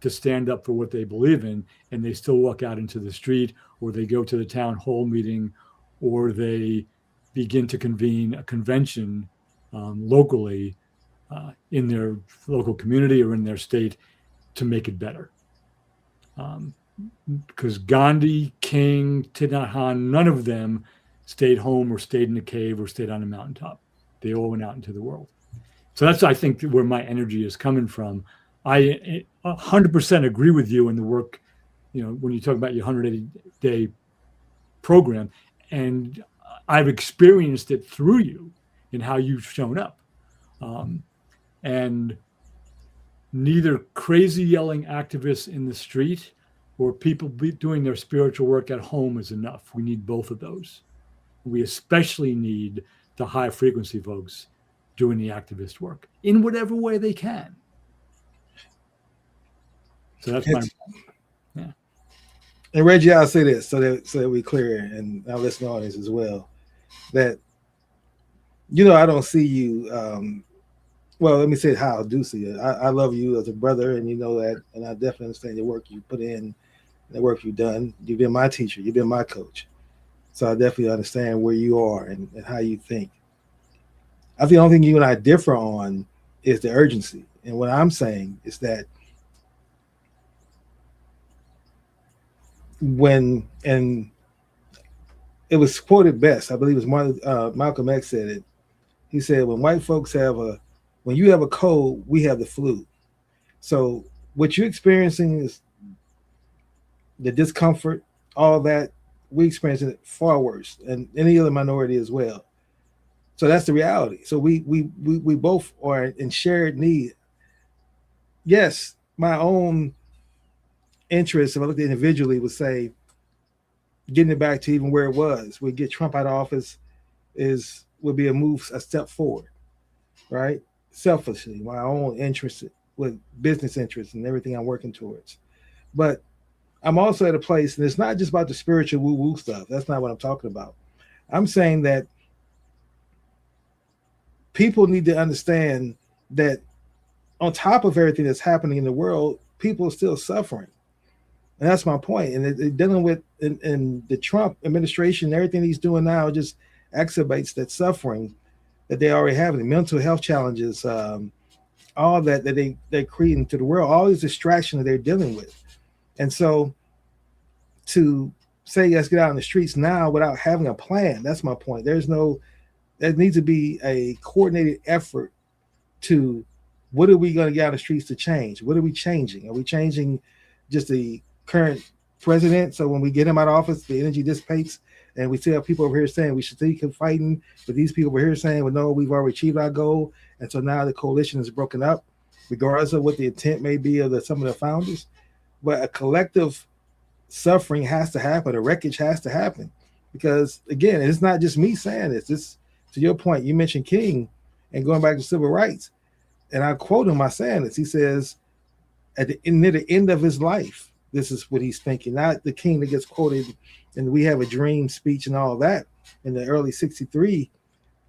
to stand up for what they believe in, and they still walk out into the street, or they go to the town hall meeting, or they begin to convene a convention locally in their local community or in their state to make it better. Because Gandhi, King, Thich Nhat Hanh, none of them stayed home or stayed in a cave or stayed on a mountaintop. They all went out into the world. So that's, I think, where my energy is coming from. I 100% agree with you in the work, when you talk about your 180-day program, and I've experienced it through you in how you've shown up. And neither crazy yelling activists in the street or people doing their spiritual work at home is enough. We need both of those. We especially need the high frequency folks doing the activist work in whatever way they can. So that's yeah. And Reggie, I'll say this so that we're clear, and our listening audience as well, that I don't see you. Well, let me say how I do see it. I love you as a brother, and you know that, and I definitely understand the work you put in, the work you've done. You've been my teacher, you've been my coach, so I definitely understand where you are and how you think. I think the only thing you and I differ on is the urgency, and what I'm saying is that and it was quoted best, I believe it was Malcolm X said it. He said, when white folks when you have a cold, we have the flu. So what you're experiencing is the discomfort, all that, we experience it far worse, and any other minority as well. So that's the reality. So we both are in shared need. Yes, my own interest, if I looked individually, would say getting it back to even where it was. We get Trump out of office would be a step forward, right? Selfishly, my own interest with business interests and everything I'm working towards. But I'm also at a place, and it's not just about the spiritual woo-woo stuff. That's not what I'm talking about. I'm saying that people need to understand that on top of everything that's happening in the world, people are still suffering. And that's my point. And they're dealing with in the Trump administration, everything he's doing now just exacerbates that suffering that they already have, the mental health challenges, all that they're creating to the world, all these distractions that they're dealing with. And so to say, let's get out in the streets now without having a plan, that's my point. There needs to be a coordinated effort to what are we going to get out of the streets to change? What are we changing? Are we changing just the current president? So when we get him out of office, the energy dissipates, and we still have people over here saying we should still keep fighting, but these people over here saying, well, no, we've already achieved our goal. And so now the coalition is broken up, regardless of what the intent may be of some of the founders. But a collective suffering has to happen. A wreckage has to happen. Because, again, it's not just me saying this. It's, to your point, you mentioned King and going back to civil rights. And I quote him by saying this. He says, near the end of his life, this is what he's thinking, not the King that gets quoted and we have a dream speech and all that in the early 63.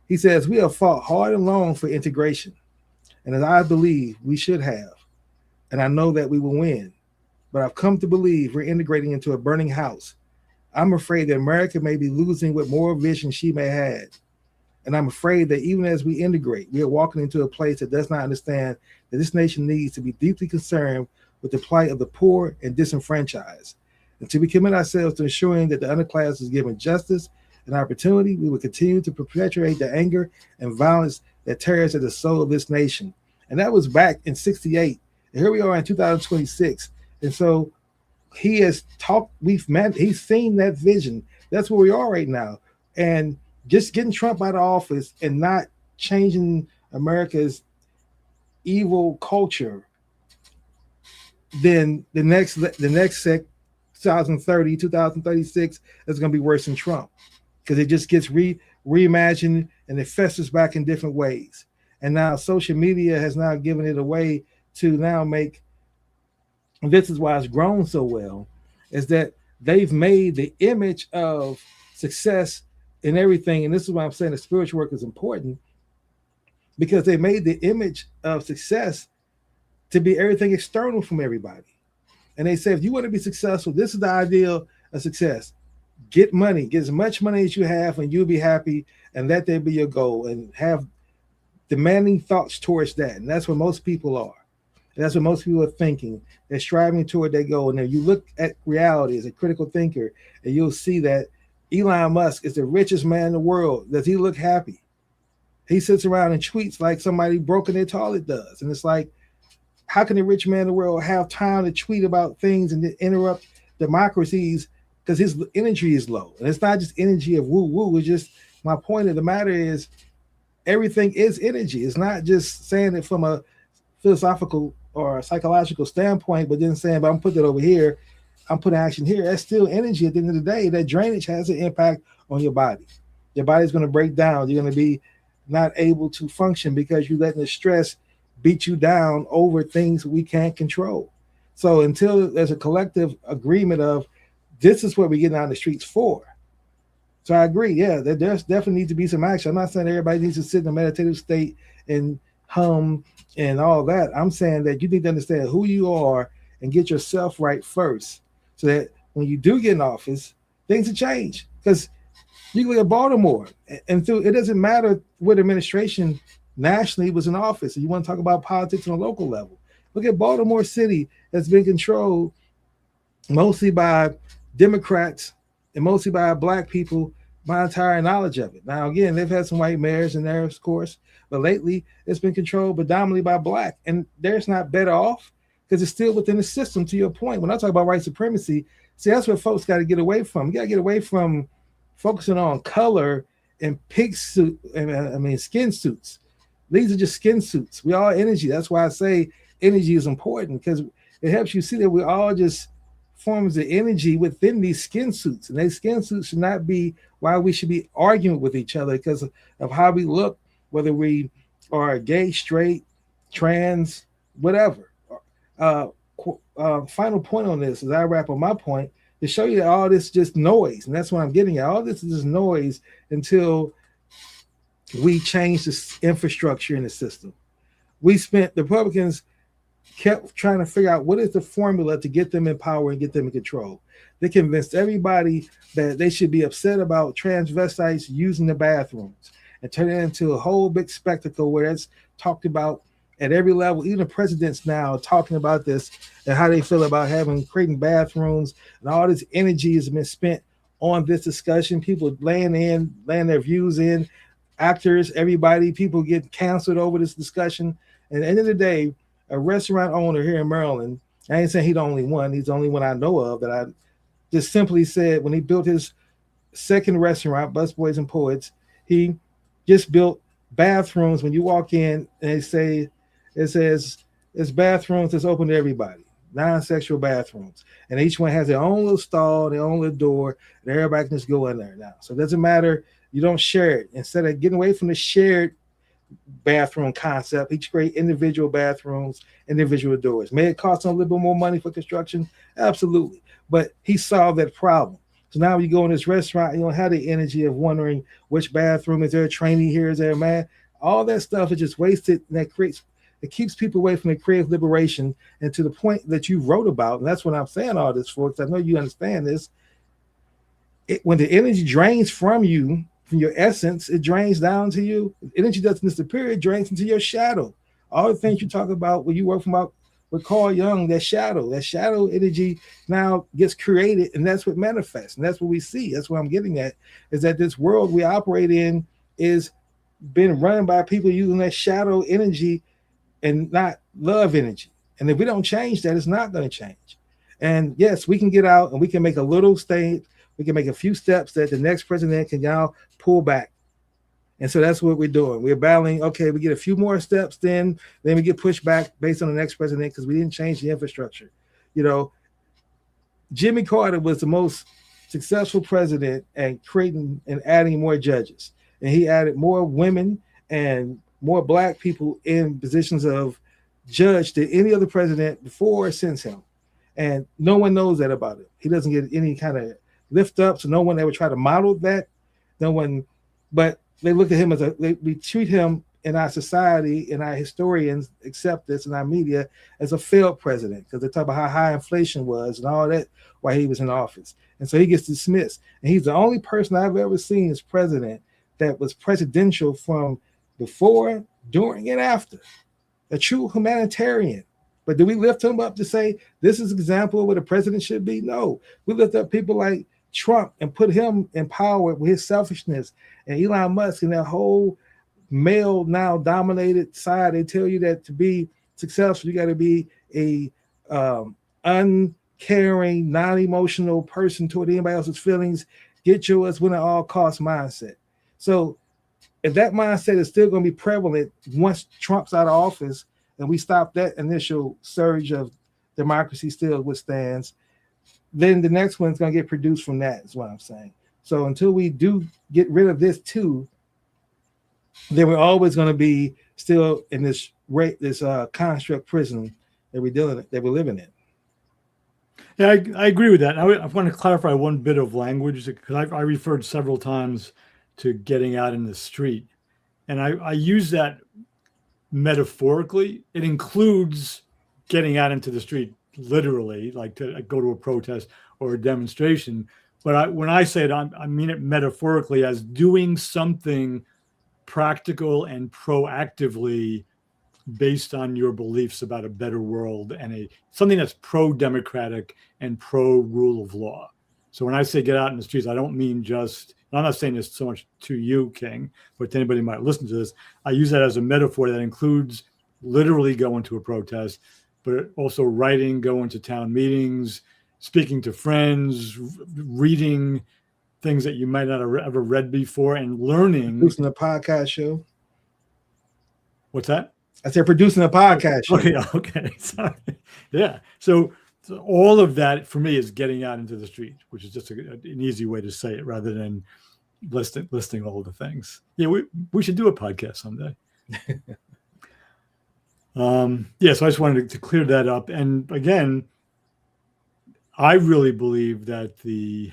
He says, we have fought hard and long for integration. And as I believe we should have, and I know that we will win, but I've come to believe we're integrating into a burning house. I'm afraid that America may be losing what more vision she may have. And I'm afraid that even as we integrate, we are walking into a place that does not understand that this nation needs to be deeply concerned with the plight of the poor and disenfranchised. Until we commit ourselves to ensuring that the underclass is given justice and opportunity, we will continue to perpetuate the anger and violence that tears at the soul of this nation. And that was back in 68. And here we are in 2026. And so he has talked, we've met, he's seen that vision. That's where we are right now. And just getting Trump out of office and not changing America's evil culture, then the next 2030, 2036 is going to be worse than Trump, because it just gets reimagined and it festers back in different ways. And now social media has now given it a way to now make, and this is why it's grown so well, is that they've made the image of success in everything. And this is why I'm saying the spiritual work is important, because they made the image of success to be everything external from everybody. And they say, if you want to be successful, this is the ideal of success. Get money, get as much money as you have, and you'll be happy, and let that be your goal, and have demanding thoughts towards that. And that's what most people are. And that's what most people are thinking. They're striving toward their goal. And if you look at reality as a critical thinker, and you'll see that Elon Musk is the richest man in the world. Does he look happy? He sits around and tweets like somebody broken their toilet does. And it's like, how can a rich man in the world have time to tweet about things and interrupt democracies, because his energy is low? And it's not just energy of woo-woo. It's just, my point of the matter is, everything is energy. It's not just saying it from a philosophical or a psychological standpoint, but then saying, but I'm putting it over here, I'm putting action here. That's still energy at the end of the day. That drainage has an impact on your body. Your body's going to break down. You're going to be not able to function because you're letting the stress beat you down over things we can't control. So until there's a collective agreement of, this is what we're getting out in the streets for. So I agree, yeah, there's definitely needs to be some action. I'm not saying everybody needs to sit in a meditative state and hum and all that. I'm saying that you need to understand who you are and get yourself right first, so that when you do get in office, things will change. Because you can look at Baltimore, and through, it doesn't matter what administration nationally was in office. You want to talk about politics on a local level. Look at Baltimore City, that's been controlled mostly by Democrats and mostly by Black people, my entire knowledge of it. Now, again, they've had some white mayors in there, of course, but lately it's been controlled predominantly by Black. And there's not better off, because it's still within the system. To your point, when I talk about white supremacy, see, that's what folks got to get away from. You got to get away from focusing on color and skin suits. These are just skin suits. We all energy. That's why I say energy is important, because it helps you see that we all just forms of energy within these skin suits. And these skin suits should not be why we should be arguing with each other because of how we look, whether we are gay, straight, trans, whatever. Final point on this, as I wrap up my point, to show you that all this is just noise. And that's what I'm getting at. All this is just noise until we change the infrastructure in the system. The Republicans kept trying to figure out what is the formula to get them in power and get them in control. They convinced everybody that they should be upset about transvestites using the bathrooms and turn it into a whole big spectacle where it's talked about at every level. Even the presidents now talking about this and how they feel about creating bathrooms, and all this energy has been spent on this discussion. People laying their views in, actors, everybody, people get canceled over this discussion. And at the end of the day, a restaurant owner here in Maryland, I ain't saying he's the only one, he's the only one I know of, that I just simply said when he built his second restaurant, Busboys and Poets, he just built bathrooms. When you walk in, and it says it's bathrooms that's open to everybody, non-sexual bathrooms. And each one has their own little stall, their own little door, and everybody can just go in there now. So it doesn't matter, you don't share it. Instead of getting away from the shared bathroom concept, each create individual bathrooms, individual doors. May it cost them a little bit more money for construction? Absolutely. But he solved that problem. So now when you go in this restaurant, you don't have the energy of wondering which bathroom, is there a trainee here, is there a man? All that stuff is just wasted, and it keeps people away from the creative liberation. And to the point that you wrote about, and that's what I'm saying all this for, because I know you understand this, when the energy drains from you from your essence, it drains down to you. Energy doesn't disappear, it drains into your shadow. All the things you talk about when you work from out with Carl Jung, that shadow energy now gets created, and that's what manifests. And that's what we see. That's what I'm getting at, is that this world we operate in is been run by people using that shadow energy and not love energy. And if we don't change that, it's not going to change. And yes, we can get out and we can make a little state. We can make a few steps that the next president can now pull back. And so that's what we're doing. We're battling. Okay, we get a few more steps, then we get pushed back based on the next president because we didn't change the infrastructure. You know, Jimmy Carter was the most successful president at creating and adding more judges. And he added more women and more Black people in positions of judge than any other president before or since him. And no one knows that about him. He doesn't get any kind of lift up. So no one ever tried to model that. No one, but they look at him as we treat him in our society and our historians accept this in our media as a failed president because they talk about how high inflation was and all that while he was in office. And so he gets dismissed. And he's the only person I've ever seen as president that was presidential from before, during, and after. A true humanitarian. But do we lift him up to say this is an example of what a president should be? No. We lift up people like Trump and put him in power with his selfishness, and Elon Musk and that whole male now dominated side. They tell you that to be successful, you got to be a uncaring, non-emotional person toward anybody else's feelings. Get yours win at all cost mindset. So if that mindset is still going to be prevalent once Trump's out of office and we stop that initial surge of democracy still withstands, then the next one's going to get produced from that, is what I'm saying. So until we do get rid of this too, then we're always going to be still in this construct prison that we're living in. Yeah, I agree with that. I want to clarify one bit of language because I referred several times to getting out in the street, and I use that metaphorically. It includes getting out into the street literally, like to go to a protest or a demonstration. But when I say it, I mean it metaphorically as doing something practical and proactively based on your beliefs about a better world and something that's pro-democratic and pro-rule of law. So when I say get out in the streets, I don't mean just, I'm not saying this so much to you, King, but to anybody who might listen to this. I use that as a metaphor that includes literally going to a protest, but also writing, going to town meetings, speaking to friends, reading things that you might not have ever read before, and learning. Producing a podcast show. What's that? I said producing a podcast show. Okay. Sorry. Yeah. So all of that for me is getting out into the street, which is just an easy way to say it rather than listing all of the things. Yeah, we should do a podcast someday. So I just wanted to clear that up. And again, I really believe that the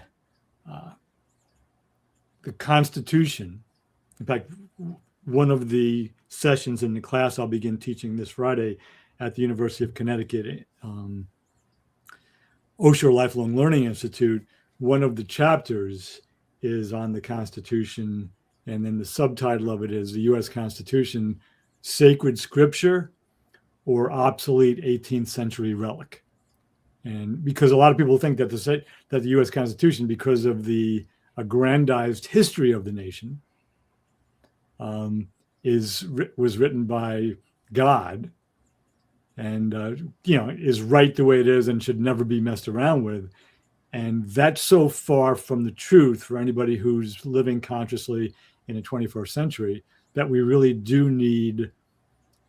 Constitution, in fact, one of the sessions in the class I'll begin teaching this Friday at the University of Connecticut, Osher Lifelong Learning Institute, one of the chapters is on the Constitution, and then the subtitle of it is the U.S. Constitution, Sacred Scripture or Obsolete 18th Century Relic. And because a lot of people think that the U.S. Constitution, because of the aggrandized history of the nation, was written by God, and is right the way it is and should never be messed around with. And that's so far from the truth for anybody who's living consciously in the 21st century that we really do need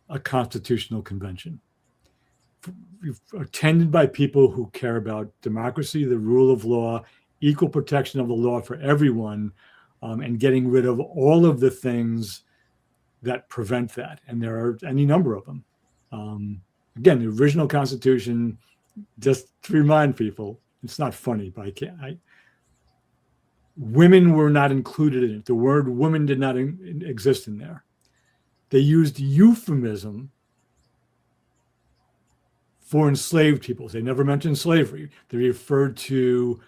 a constitutional convention attended by people who care about democracy, the rule of law, equal protection of the law for everyone, and getting rid of all of the things that prevent that. And there are any number of them. Again, the original Constitution, just to remind people, it's not funny, but women were not included in it. The word woman did not exist in there. They used euphemism for enslaved peoples. They never mentioned slavery. They referred to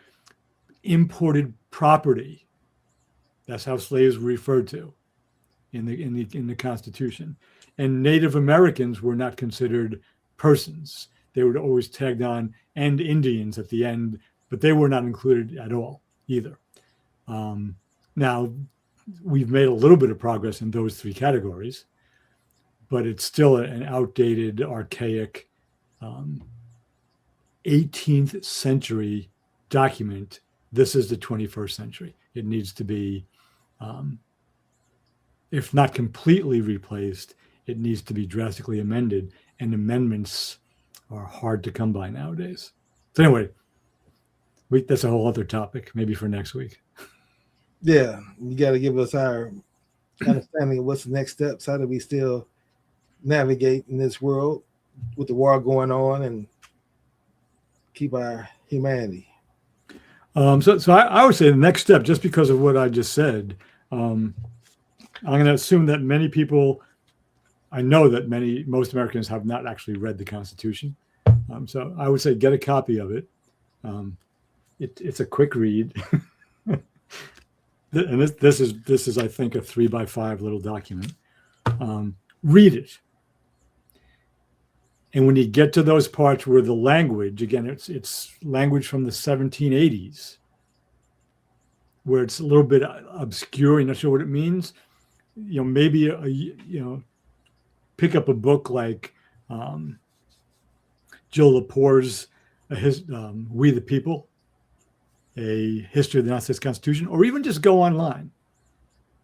imported property That's how slaves were referred to in the Constitution. And Native Americans were not considered persons. They were always tagged on, and Indians at the end, but they were not included at all either. Now, we've made a little bit of progress in those three categories, but it's still an outdated, archaic 18th century document. This is the 21st century. It needs to be, if not completely replaced, it needs to be drastically amended, and amendments are hard to come by nowadays. So anyway, that's a whole other topic, maybe for next week. Yeah, you got to give us our understanding of what's the next steps. How do we still navigate in this world with the war going on and keep our humanity? So I would say the next step, just because of what I just said, I'm going to assume that many people, I know that most Americans have not actually read the Constitution. So I would say get a copy of it. It's a quick read. And this is, I think, a 3x5 little document. Read it. And when you get to those parts where the language, again, it's language from the 1780s, where it's a little bit obscure, you're not sure what it means, maybe pick up a book like Jill Lepore's We the People, a history of the United States Constitution, or even just go online.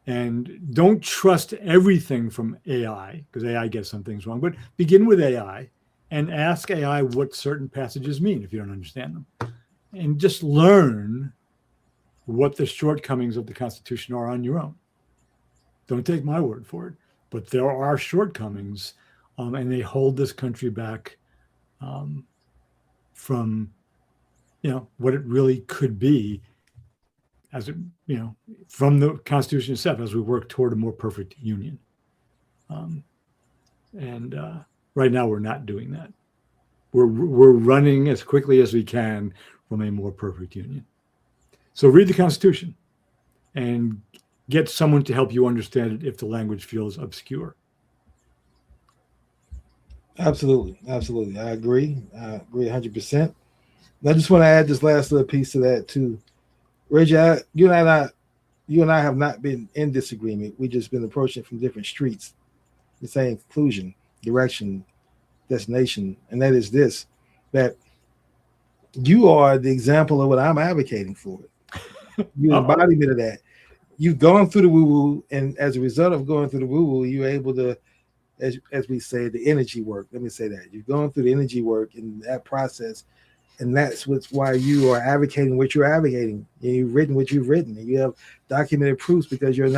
And don't trust everything from AI, because AI gets some things wrong, but begin with AI and ask AI what certain passages mean if you don't understand them. And just learn what the shortcomings of the Constitution are on your own. Don't take my word for it, but there are shortcomings, and they hold this country back from what it really could be as from the Constitution itself, as we work toward a more perfect union. And right now we're not doing that. We're running as quickly as we can from a more perfect union. So read the Constitution and get someone to help you understand it if the language feels obscure. Absolutely. I agree 100%. I just want to add this last little piece to that too. Reggie, you and I have not been in disagreement. We've just been approaching from different streets, the same conclusion, direction, destination, and that is this: that you are the example of what I'm advocating for. You're the embodiment of that. You've gone through the woo-woo, and as a result of going through the woo-woo, you're able to, as we say, the energy work. Let me say that. You've gone through the energy work in that process. And that's why you are advocating what you're advocating. You've written what you've written, and you have documented proofs because you've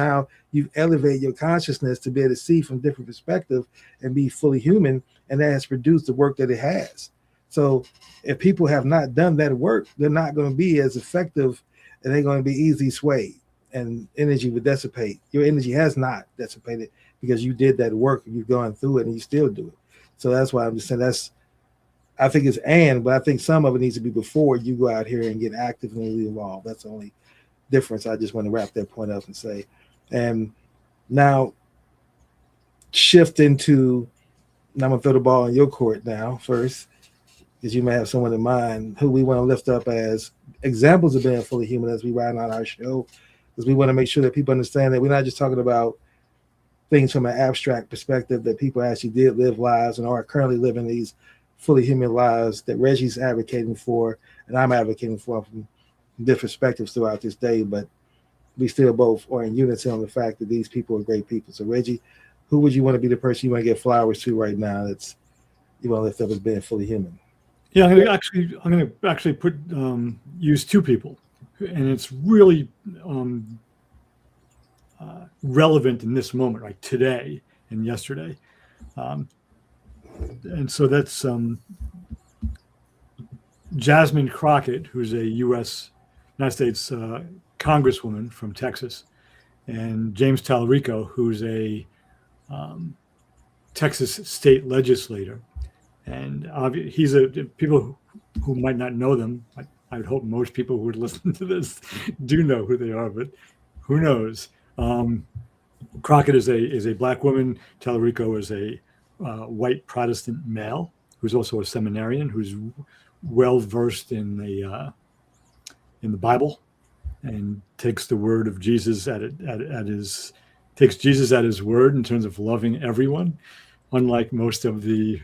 elevated your consciousness to be able to see from different perspectives and be fully human, and that has produced the work that it has. So if people have not done that work, they're not going to be as effective, and they're going to be easily swayed, and energy would dissipate. Your energy has not dissipated because you did that work, and you've gone through it, and you still do it. So that's why I'm just saying I think it's but I think some of it needs to be before you go out here and get actively involved. That's the only difference. I just want to wrap that point up and say. And now shift into, and I'm going to throw the ball in your court now first, because you may have someone in mind who we want to lift up as examples of being fully human as we ride on our show, because we want to make sure that people understand that we're not just talking about things from an abstract perspective, that people actually did live lives and are currently living these fully human lives that Reggie's advocating for and I'm advocating for from different perspectives throughout this day, but we still both are in unity on the fact that these people are great people. So Reggie, who would you want to be the person you want to give flowers to right now that's you want to lift up as being fully human? Yeah, I'm going to actually put use two people, and it's really relevant in this moment, like today and yesterday. And so that's Jasmine Crockett, who's a United States congresswoman from Texas, and James Talarico, who's a Texas state legislator. And he's people who might not know them. I would hope most people who would listen to this do know who they are, but Who knows? Crockett is a black woman. Tallarico is a white Protestant male who's also a seminarian who's well versed in the Bible and takes the word of Jesus takes Jesus at his word in terms of loving everyone, unlike most of the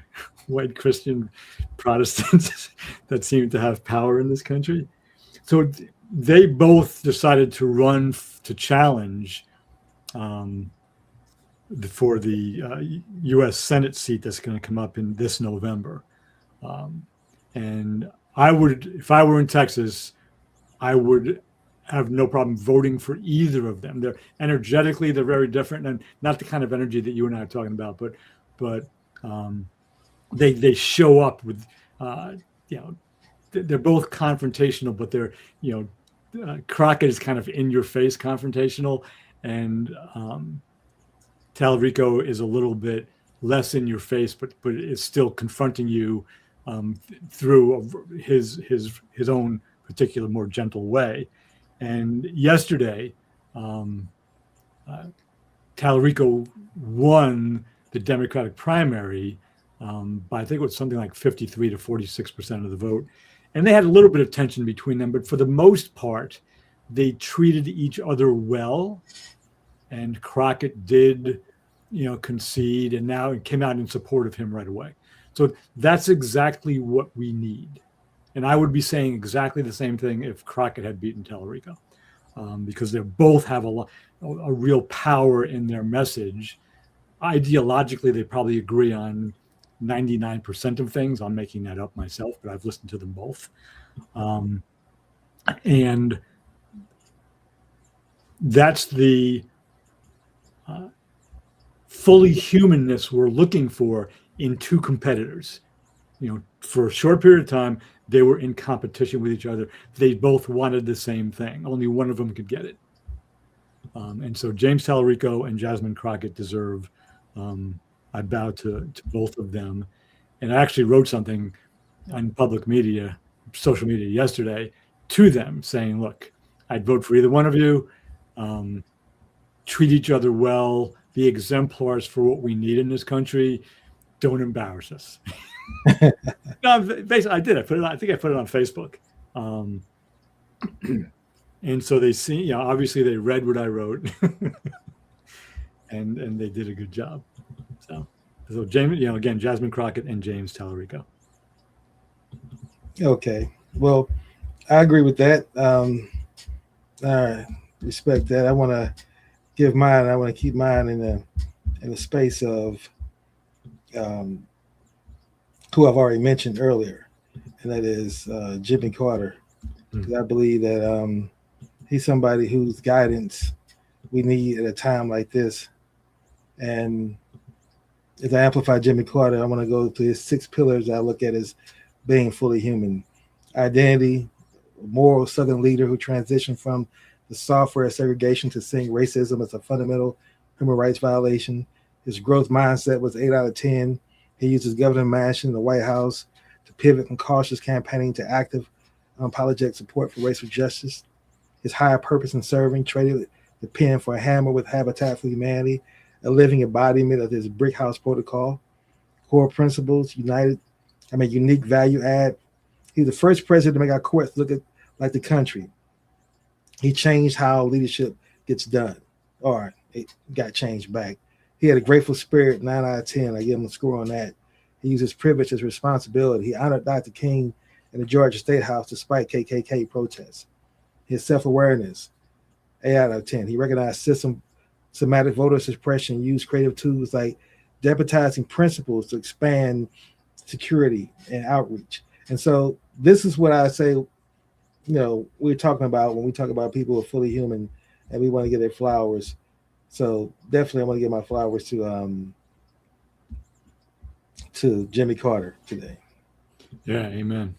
white Christian Protestants that seem to have power in this country. So they both decided to run to challenge for the U.S. Senate seat that's going to come up in this November. And I would, if I were in Texas, I would have no problem voting for either of them. They're energetically, they're very different, and not the kind of energy that you and I are talking about, but they show up with, they're both confrontational, but they're, Crockett is kind of in your face confrontational, and Tallarico is a little bit less in your face, but is still confronting you through his own particular, more gentle way. And yesterday, Tallarico won the Democratic primary by, I think it was something like 53 to 46% of the vote. And they had a little bit of tension between them, but for the most part, they treated each other well. And Crockett did, concede, and now it came out in support of him right away. So that's exactly what we need. And I would be saying exactly the same thing if Crockett had beaten Tallarico, because they both have a real power in their message. Ideologically, they probably agree on 99% of things. I'm making that up myself, but I've listened to them both. And that's the fully humanness we're looking for in two competitors. For a short period of time, they were in competition with each other. They both wanted the same thing. Only one of them could get it. And so James Tallarico and Jasmine Crockett deserve, I bow to both of them. And I actually wrote something on public media, social media yesterday to them saying, look, I'd vote for either one of you. Treat each other well, be exemplars for what we need in this country. Don't embarrass us. No, basically, I did. I think I put it on Facebook. And so they see, obviously they read what I wrote, and they did a good job. So James, again, Jasmine Crockett and James Tallarico. Okay, well, I agree with that. I respect that. I want to give mine. I want to keep mine in the space of who I've already mentioned earlier, and that is Jimmy Carter. Because I believe that he's somebody whose guidance we need at a time like this. And as I amplify Jimmy Carter, I want to go to his 6 pillars I look at as being fully human. Identity, moral Southern leader who transitioned from the software segregation to seeing racism as a fundamental human rights violation. His growth mindset was 8 out of 10. He used his Governor Manchin in the White House to pivot from cautious campaigning to active, unapologetic support for racial justice. His higher purpose in serving traded the pen for a hammer with Habitat for Humanity, a living embodiment of his Brick House Protocol. Core principles, unique value add. He was the first president to make our courts look like the country. He changed how leadership gets done, or it got changed back. He had a grateful spirit, 9 out of 10. I give him a score on that. He used his privilege as responsibility. He honored Dr. King in the Georgia State House despite KKK protests. His self-awareness, 8 out of 10. He recognized systematic voter suppression, used creative tools like deputizing principles to expand security and outreach. And so this is what I say, we're talking about when we talk about people who are fully human and we want to give their flowers. So definitely I want to give my flowers to Jimmy Carter today. Yeah, amen.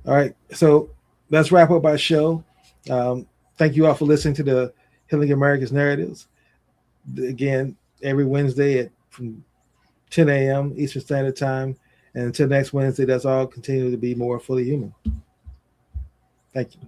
All right, so let's wrap up our show. Thank you all for listening to the Healing America's Narratives. Again, every Wednesday from 10 a.m. Eastern Standard Time. And until next Wednesday, that's all continue to be more fully human. Thank you.